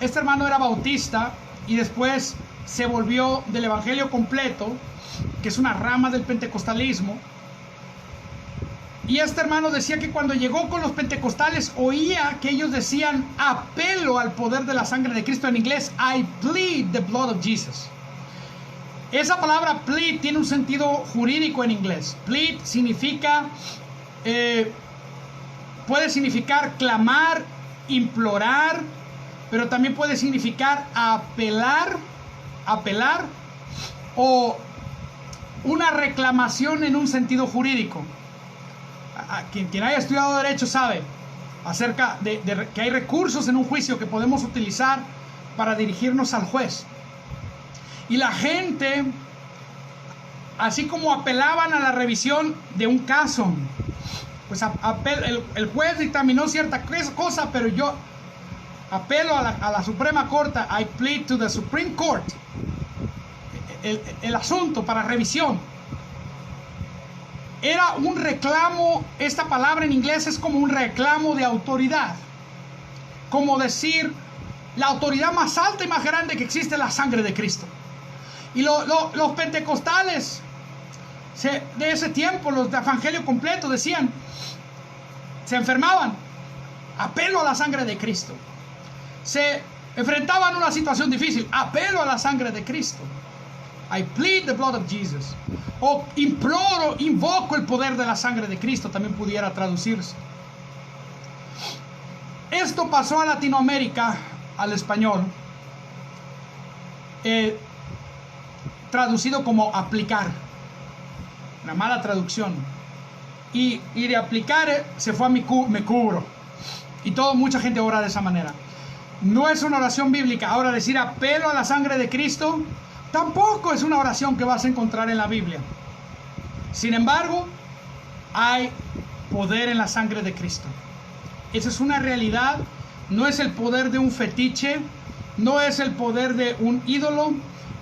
Este hermano era bautista y después se volvió del evangelio completo, que es una rama del pentecostalismo. Y este hermano decía que cuando llegó con los pentecostales oía que ellos decían: apelo al poder de la sangre de Cristo. En inglés, I plead the blood of Jesus. Esa palabra plead tiene un sentido jurídico en inglés. Plead significa, puede significar clamar, implorar, pero también puede significar apelar, o una reclamación en un sentido jurídico. Quien haya estudiado derecho sabe acerca de que hay recursos en un juicio que podemos utilizar para dirigirnos al juez. Y la gente, así como apelaban a la revisión de un caso, pues el juez dictaminó cierta cosa, pero yo apelo a la Suprema Corte. I plead to the Supreme Court. El asunto para revisión era un reclamo. Esta palabra en inglés es como un reclamo de autoridad, como decir: la autoridad más alta y más grande que existe es la sangre de Cristo. Y los pentecostales de ese tiempo, los de evangelio completo, decían, se enfermaban: apelo a la sangre de Cristo. Se enfrentaban a una situación difícil: apelo a la sangre de Cristo. I plead the blood of Jesus. O imploro, invoco el poder de la sangre de Cristo, también pudiera traducirse. Esto pasó a Latinoamérica, al español, traducido como aplicar. Una mala traducción. Y de aplicar se fue a me cubro. Y mucha gente ora de esa manera. No es una oración bíblica. Ahora, decir apelo a la sangre de Cristo tampoco es una oración que vas a encontrar en la Biblia. Sin embargo, hay poder en la sangre de Cristo. Esa es una realidad. No es el poder de un fetiche, no es el poder de un ídolo,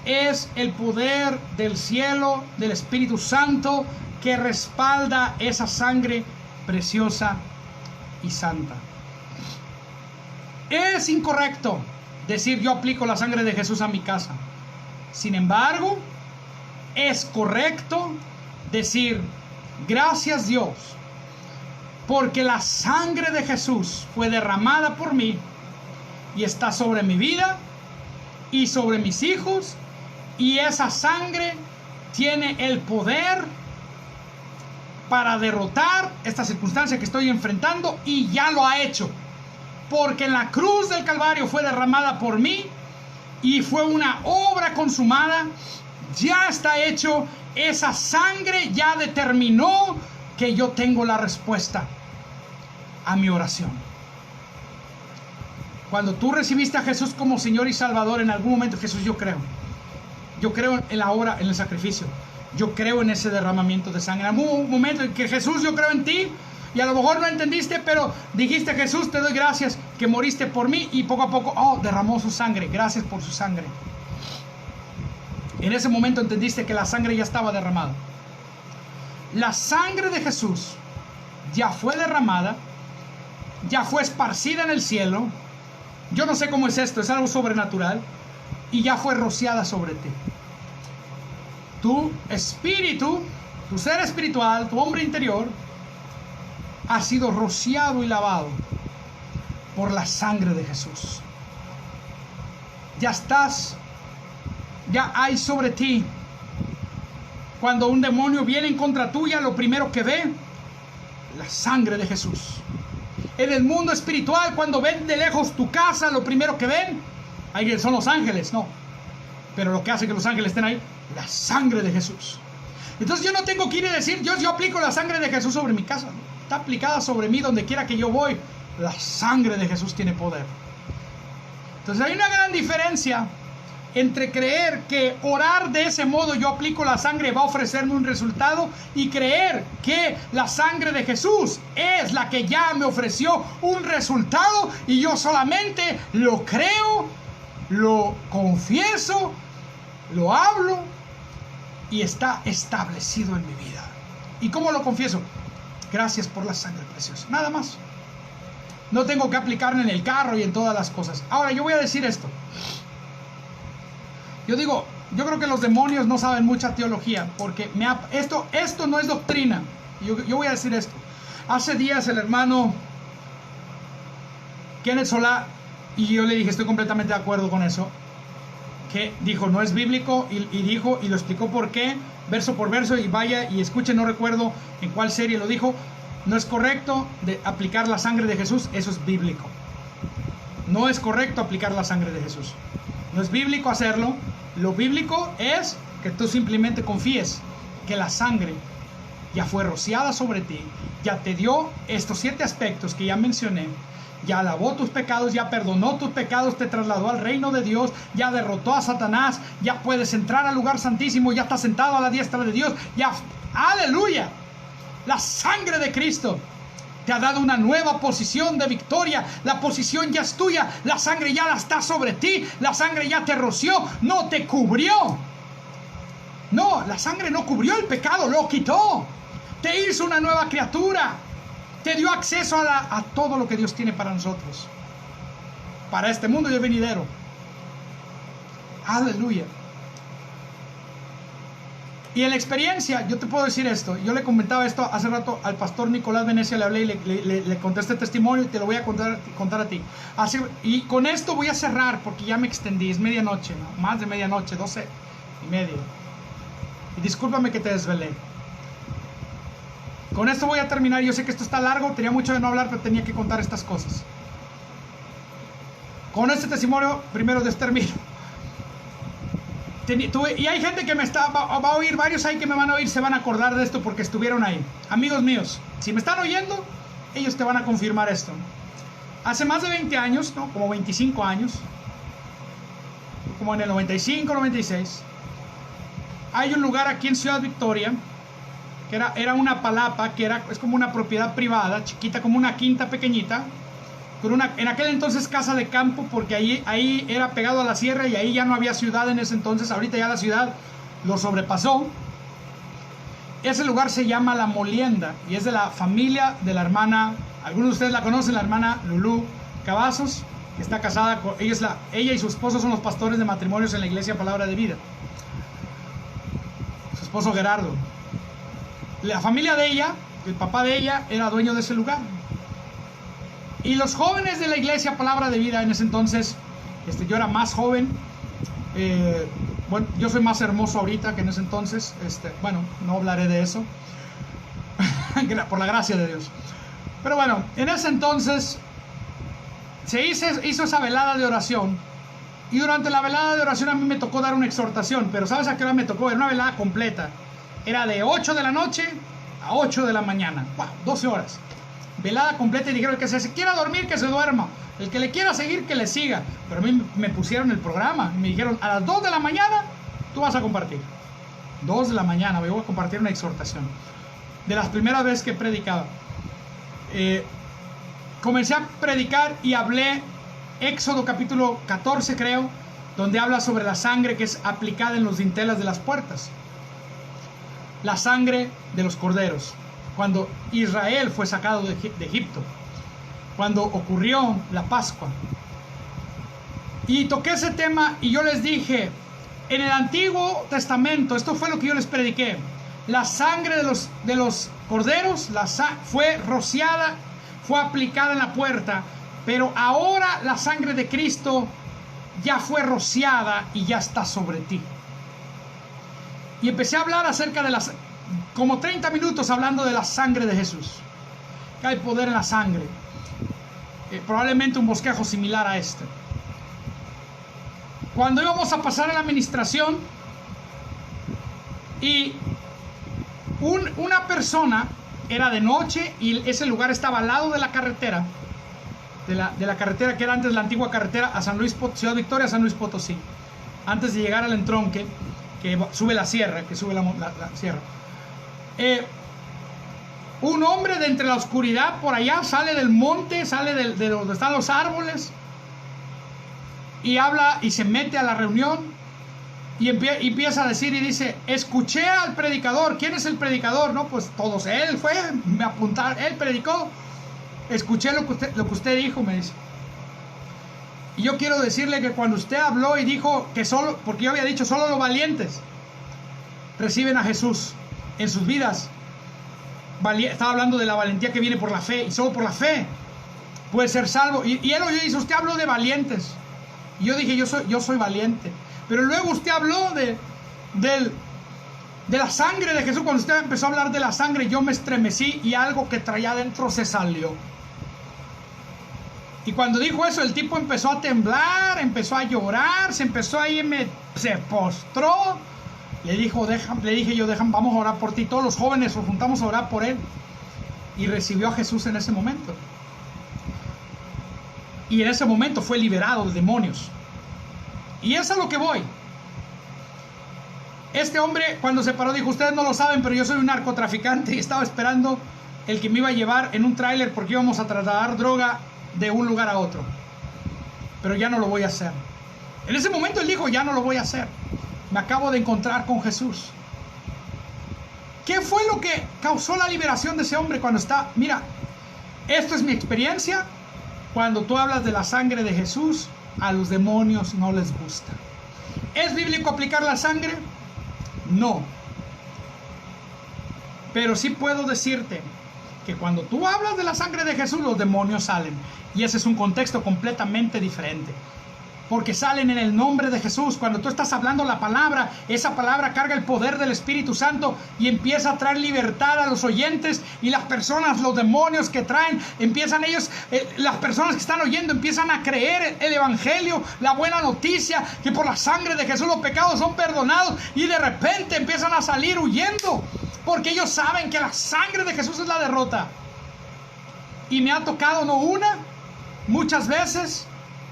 es el poder del cielo, del Espíritu Santo, que respalda esa sangre preciosa y santa. Es incorrecto decir: yo aplico la sangre de Jesús a mi casa. Sin embargo, es correcto decir: gracias Dios, porque la sangre de Jesús fue derramada por mí y está sobre mi vida y sobre mis hijos, y esa sangre tiene el poder para derrotar esta circunstancia que estoy enfrentando, y ya lo ha hecho, porque en la cruz del Calvario fue derramada por mí y fue una obra consumada. Ya está hecho. Esa sangre ya determinó que yo tengo la respuesta a mi oración. Cuando tú recibiste a Jesús como Señor y Salvador, en algún momento, Jesús, yo creo en la obra, en el sacrificio, yo creo en ese derramamiento de sangre. En algún momento en que Jesús, yo creo en ti, y a lo mejor no entendiste, pero dijiste: Jesús, te doy gracias que moriste por mí, y poco a poco, derramó su sangre, gracias por su sangre. En ese momento entendiste que la sangre ya estaba derramada. La sangre de Jesús ya fue derramada, ya fue esparcida en el cielo. Yo no sé cómo es esto, es algo sobrenatural, y ya fue rociada sobre ti. Tu espíritu, tu ser espiritual, tu hombre interior, ha sido rociado y lavado por la sangre de Jesús. Ya hay sobre ti. Cuando un demonio viene en contra tuya, lo primero que ve, la sangre de Jesús. En el mundo espiritual, cuando ven de lejos tu casa, lo primero que ven, ahí son los ángeles, no. Pero lo que hace que los ángeles estén ahí, la sangre de Jesús. Entonces yo no tengo que ir y decir: yo aplico la sangre de Jesús sobre mi casa. Está aplicada sobre mí donde quiera que yo voy. La sangre de Jesús tiene poder. Entonces hay una gran diferencia entre creer que orar de ese modo, yo aplico la sangre, va a ofrecerme un resultado, y creer que la sangre de Jesús es la que ya me ofreció un resultado, y yo solamente lo creo, lo confieso, lo hablo, y está establecido en mi vida. ¿Y cómo lo confieso? Gracias por la sangre preciosa, nada más. No tengo que aplicarla en el carro y en todas las cosas. Ahora yo voy a decir esto. Yo creo que los demonios no saben mucha teología, porque esto no es doctrina. Yo voy a decir esto. Hace días el hermano Kenneth Solá, y yo le dije: estoy completamente de acuerdo con eso, que dijo: no es bíblico, y dijo, y lo explicó por qué, verso por verso, y vaya y escuche, no recuerdo en cuál serie lo dijo. No es correcto de aplicar la sangre de Jesús, eso es bíblico. No es correcto aplicar la sangre de Jesús. No es bíblico hacerlo. Lo bíblico es que tú simplemente confíes que la sangre ya fue rociada sobre ti, ya te dio estos 7 aspectos que ya mencioné, ya lavó tus pecados, ya perdonó tus pecados, te trasladó al reino de Dios, ya derrotó a Satanás, ya puedes entrar al lugar santísimo, ya estás sentado a la diestra de Dios, ya, aleluya. La sangre de Cristo te ha dado una nueva posición de victoria. La posición ya es tuya. La sangre ya está sobre ti. La sangre ya te roció. No te cubrió. No, la sangre no cubrió el pecado. Lo quitó. Te hizo una nueva criatura. Te dio acceso a todo lo que Dios tiene para nosotros. Para este mundo y el venidero. Aleluya. Y en la experiencia, yo te puedo decir esto. Yo le comentaba esto hace rato al pastor Nicolás Venecia, le hablé y le conté este testimonio, y te lo voy a contar a ti. Y con esto voy a cerrar, porque ya me extendí, es medianoche, ¿no? Más de medianoche, 12:30. Y discúlpame que te desvelé. Con esto voy a terminar. Yo sé que esto está largo, tenía mucho de no hablar, pero tenía que contar estas cosas. Con este testimonio, primero termino. Y hay gente que va a oír, varios ahí que me van a oír, se van a acordar de esto porque estuvieron ahí. Amigos míos, si me están oyendo, ellos te van a confirmar esto. Hace más de 20 años, ¿no? Como 25 años, como en el 95, 96, hay un lugar aquí en Ciudad Victoria, que era una palapa, es como una propiedad privada, chiquita, como una quinta pequeñita, en aquel entonces casa de campo, porque ahí era pegado a la sierra, y ahí ya no había ciudad en ese entonces. Ahorita ya la ciudad lo sobrepasó. Ese lugar se llama La Molienda, y es de la familia de la hermana, algunos de ustedes la conocen, la hermana Lulú Cavazos, que está casada con ella y su esposo son los pastores de matrimonios en la iglesia Palabra de Vida. Su esposo Gerardo. La familia de ella, el papá de ella, era dueño de ese lugar. Y los jóvenes de la iglesia Palabra de Vida en ese entonces, yo era más joven, Bueno, yo soy más hermoso ahorita que en ese entonces. Bueno, no hablaré de eso. Por la gracia de Dios. Pero bueno, en ese entonces se hizo esa velada de oración. Y durante la velada de oración a mí me tocó dar una exhortación. Pero ¿sabes a qué hora me tocó? Era una velada completa. Era de 8 de la noche a 8 de la mañana. ¡Wow! 12 horas. Velada completa, y dijeron que se quiera dormir, que se duerma. El que le quiera seguir, que le siga. Pero a mí me pusieron el programa. Y me dijeron, a las 2 de la mañana tú vas a compartir. 2 de la mañana voy a compartir una exhortación. De las primeras veces que predicaba. Comencé a predicar y hablé Éxodo capítulo 14, creo, donde habla sobre la sangre que es aplicada en los dinteles de las puertas. La sangre de los corderos. Cuando Israel fue sacado de Egipto. Cuando ocurrió la Pascua. Y toqué ese tema y yo les dije, en el Antiguo Testamento, esto fue lo que yo les prediqué, la sangre de los corderos fue rociada, fue aplicada en la puerta, pero ahora la sangre de Cristo ya fue rociada y ya está sobre ti. Y empecé a hablar acerca de como 30 minutos hablando de la sangre de Jesús. Que hay poder en la sangre. Probablemente un bosquejo similar a este. Cuando íbamos a pasar a la administración y una persona, era de noche y ese lugar estaba al lado de la carretera, de la carretera que era antes la antigua carretera a Ciudad Victoria, San Luis Potosí, antes de llegar al entronque que sube la sierra, la sierra. Un hombre de entre la oscuridad por allá sale del monte, sale de donde están los árboles y habla y se mete a la reunión y empieza a decir y dice, escuché al predicador. ¿Quién es el predicador? No, pues todos. Él fue, me apuntaron, él predicó. Escuché lo que usted dijo, me dice. Y yo quiero decirle que cuando usted habló y dijo que solo, porque yo había dicho solo los valientes reciben a Jesús en sus vidas. Estaba hablando de la valentía que viene por la fe, y solo por la fe puede ser salvo. Y él dice, usted habló de valientes. Y yo dije, yo soy valiente. Pero luego usted habló de la sangre de Jesús. Cuando usted empezó a hablar de la sangre, yo me estremecí y algo que traía adentro se salió. Y cuando dijo eso, el tipo empezó a temblar, empezó a llorar, se postró. Le dije yo, vamos a orar por ti. Todos los jóvenes nos juntamos a orar por él. Y recibió a Jesús en ese momento. Y en ese momento fue liberado de demonios. Y eso es a lo que voy. Este hombre cuando se paró dijo, ustedes no lo saben, pero yo soy un narcotraficante y estaba esperando el que me iba a llevar en un tráiler porque íbamos a trasladar droga de un lugar a otro. Pero ya no lo voy a hacer. En ese momento él dijo, ya no lo voy a hacer. Me acabo de encontrar con Jesús. ¿Qué fue lo que causó la liberación de ese hombre cuando está? Mira, esto es mi experiencia. Cuando tú hablas de la sangre de Jesús, a los demonios no les gusta. ¿Es bíblico aplicar la sangre? No. Pero sí puedo decirte que cuando tú hablas de la sangre de Jesús, los demonios salen. Y ese es un contexto completamente diferente. Porque salen en el nombre de Jesús. Cuando tú estás hablando la palabra, esa palabra carga el poder del Espíritu Santo y empieza a traer libertad a los oyentes. Y las personas, los demonios que traen, empiezan ellos, las personas que están oyendo, empiezan a creer el Evangelio, la buena noticia, que por la sangre de Jesús los pecados son perdonados. Y de repente empiezan a salir huyendo, porque ellos saben que la sangre de Jesús es la derrota. Y me ha tocado no una, muchas veces,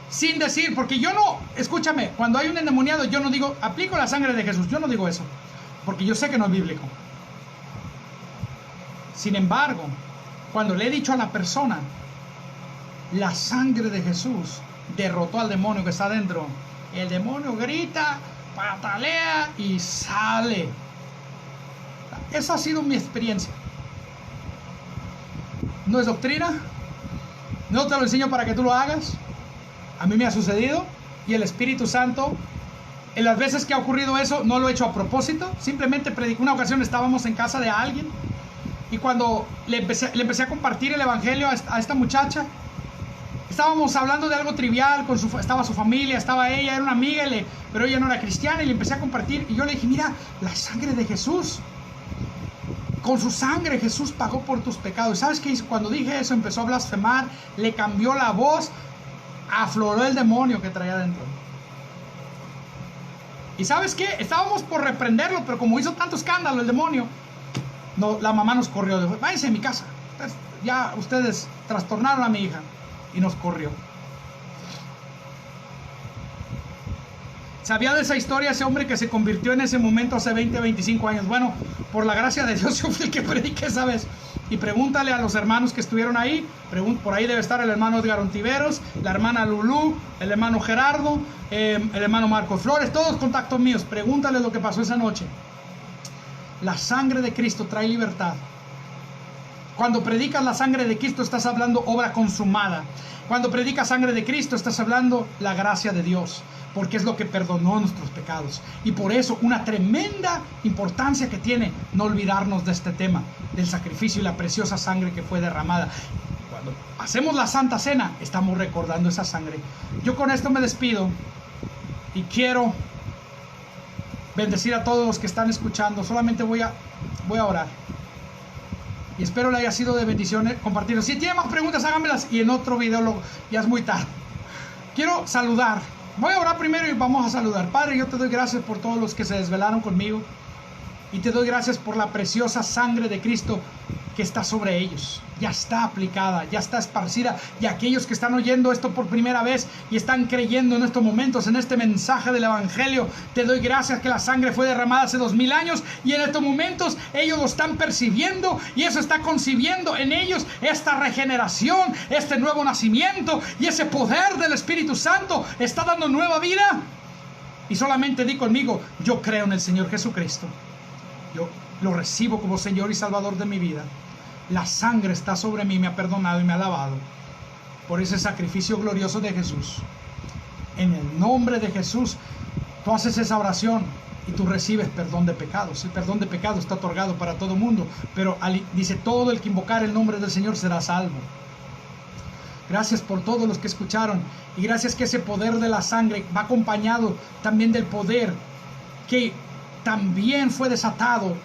sin decir, porque yo no, escúchame, cuando hay un endemoniado yo no digo, aplico la sangre de Jesús, yo no digo eso, porque yo sé que no es bíblico. Sin embargo, cuando le he dicho a la persona, la sangre de Jesús derrotó al demonio que está adentro, el demonio grita, patalea y sale. Esa ha sido mi experiencia. No es doctrina, no te lo enseño para que tú lo hagas. A mí me ha sucedido y el Espíritu Santo, en las veces que ha ocurrido eso, no lo he hecho a propósito. Simplemente predicé. Una ocasión estábamos en casa de alguien y cuando le empecé a compartir el Evangelio a esta muchacha, estábamos hablando de algo trivial, estaba su familia, estaba ella, era una amiga, pero ella no era cristiana, y le empecé a compartir, y yo le dije, mira, la sangre de Jesús, con su sangre Jesús pagó por tus pecados. ¿Sabes qué hizo? Cuando dije eso empezó a blasfemar, le cambió la voz, afloró el demonio que traía dentro. ¿Y sabes qué? Estábamos por reprenderlo, pero como hizo tanto escándalo el demonio, no, la mamá nos corrió, dijo, váyanse a mi casa, ya ustedes trastornaron a mi hija, y nos corrió. ¿Sabía de esa historia ese hombre que se convirtió en ese momento hace 20, 25 años? Bueno, por la gracia de Dios yo fui el que prediqué esa vez. Y pregúntale a los hermanos que estuvieron ahí. Por ahí debe estar el hermano Edgar Ontiveros, la hermana Lulú, el hermano Gerardo, el hermano Marcos Flores, todos contactos míos. Pregúntale lo que pasó esa noche. La sangre de Cristo trae libertad. Cuando predicas la sangre de Cristo estás hablando obra consumada. Cuando predicas sangre de Cristo estás hablando la gracia de Dios, porque es lo que perdonó nuestros pecados. Y por eso una tremenda importancia que tiene no olvidarnos de este tema, del sacrificio y la preciosa sangre que fue derramada. Cuando hacemos la Santa Cena estamos recordando esa sangre. Yo con esto me despido y quiero bendecir a todos los que están escuchando. Solamente voy a orar. Y espero le haya sido de bendición compartirlo. Si tienen más preguntas, háganmelas y en otro video ya es muy tarde. Quiero saludar. Voy a orar primero y vamos a saludar. Padre, yo te doy gracias por todos los que se desvelaron conmigo. Y te doy gracias por la preciosa sangre de Cristo que está sobre ellos. Ya está aplicada, ya está esparcida. Y aquellos que están oyendo esto por primera vez y están creyendo en estos momentos, en este mensaje del Evangelio, te doy gracias que la sangre fue derramada hace 2000 años y en estos momentos ellos lo están percibiendo y eso está concibiendo en ellos esta regeneración, este nuevo nacimiento, y ese poder del Espíritu Santo está dando nueva vida. Y solamente di conmigo, yo creo en el Señor Jesucristo. Yo lo recibo como Señor y Salvador de mi vida. La sangre está sobre mí, me ha perdonado y me ha lavado por ese sacrificio glorioso de Jesús. En el nombre de Jesús, tú haces esa oración y tú recibes perdón de pecados. El perdón de pecados está otorgado para todo mundo, pero dice, todo el que invocar el nombre del Señor será salvo. Gracias por todos los que escucharon, y gracias que ese poder de la sangre va acompañado también del poder que también fue desatado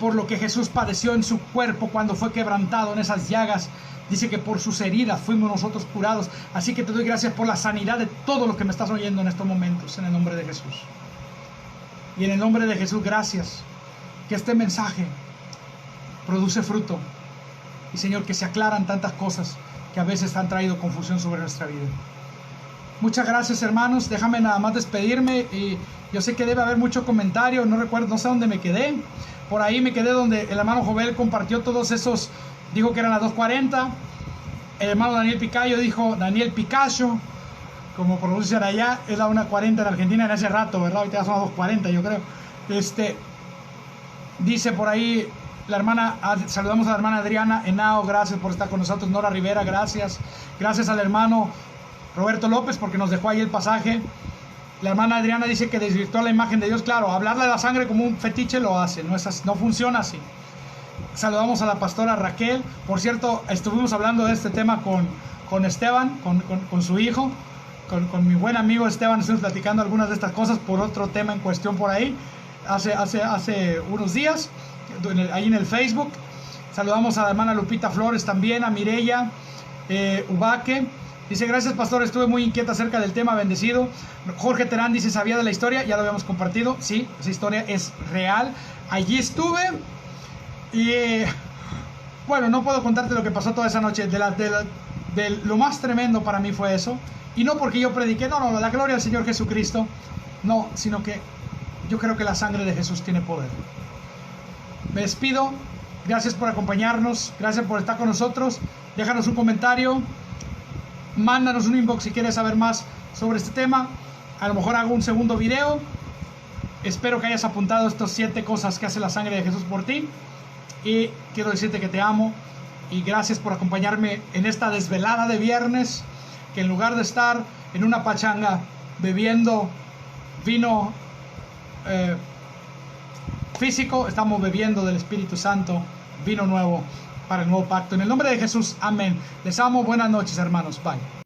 por lo que Jesús padeció en su cuerpo cuando fue quebrantado en esas llagas. Dice que por sus heridas fuimos nosotros curados. Así que te doy gracias por la sanidad de todo lo que me estás oyendo en estos momentos, en el nombre de Jesús. Y en el nombre de Jesús, gracias que este mensaje produce fruto. Y Señor, que se aclaran tantas cosas que a veces han traído confusión sobre nuestra vida. Muchas gracias, hermanos. Déjame nada más despedirme. Y yo sé que debe haber mucho comentario. No recuerdo, no sé dónde me quedé. Por ahí me quedé donde el hermano Jovel compartió todos esos. Dijo que eran las 2:40. El hermano Daniel Picayo dijo Daniel Picacho, como pronuncian allá. Es la 1:40 en Argentina en ese rato, ¿verdad? Ahorita ya son las 2:40, yo creo. Dice por ahí la hermana, saludamos a la hermana Adriana Henao, gracias por estar con nosotros. Nora Rivera, gracias. Gracias al hermano Roberto López porque nos dejó ahí el pasaje. La hermana Adriana dice que desvirtuó la imagen de Dios. Claro, hablarle de la sangre como un fetiche lo hace, no funciona así. Saludamos a la pastora Raquel. Por cierto, estuvimos hablando de este tema con Esteban, con su hijo, con mi buen amigo Esteban. Estuvimos platicando algunas de estas cosas por otro tema en cuestión por ahí, hace unos días, ahí en el Facebook. Saludamos a la hermana Lupita Flores también, a Mireya Ubaque. Dice, gracias pastor, estuve muy inquieta acerca del tema, bendecido. Jorge Terán dice, ¿sabía de la historia? Ya lo habíamos compartido. Sí, esa historia es real. Allí estuve. Y bueno, no puedo contarte lo que pasó toda esa noche. Lo más tremendo para mí fue eso. Y no porque yo prediqué, no, la gloria al Señor Jesucristo. No, sino que yo creo que la sangre de Jesús tiene poder. Me despido. Gracias por acompañarnos. Gracias por estar con nosotros. Déjanos un comentario. Mándanos un inbox si quieres saber más sobre este tema. A lo mejor hago un segundo video. Espero que hayas apuntado estas 7 cosas que hace la sangre de Jesús por ti. Y quiero decirte que te amo. Y gracias por acompañarme en esta desvelada de viernes. Que en lugar de estar en una pachanga bebiendo vino físico, estamos bebiendo del Espíritu Santo, vino nuevo para el nuevo pacto. En el nombre de Jesús, amén. Les amo, buenas noches, hermanos. Bye.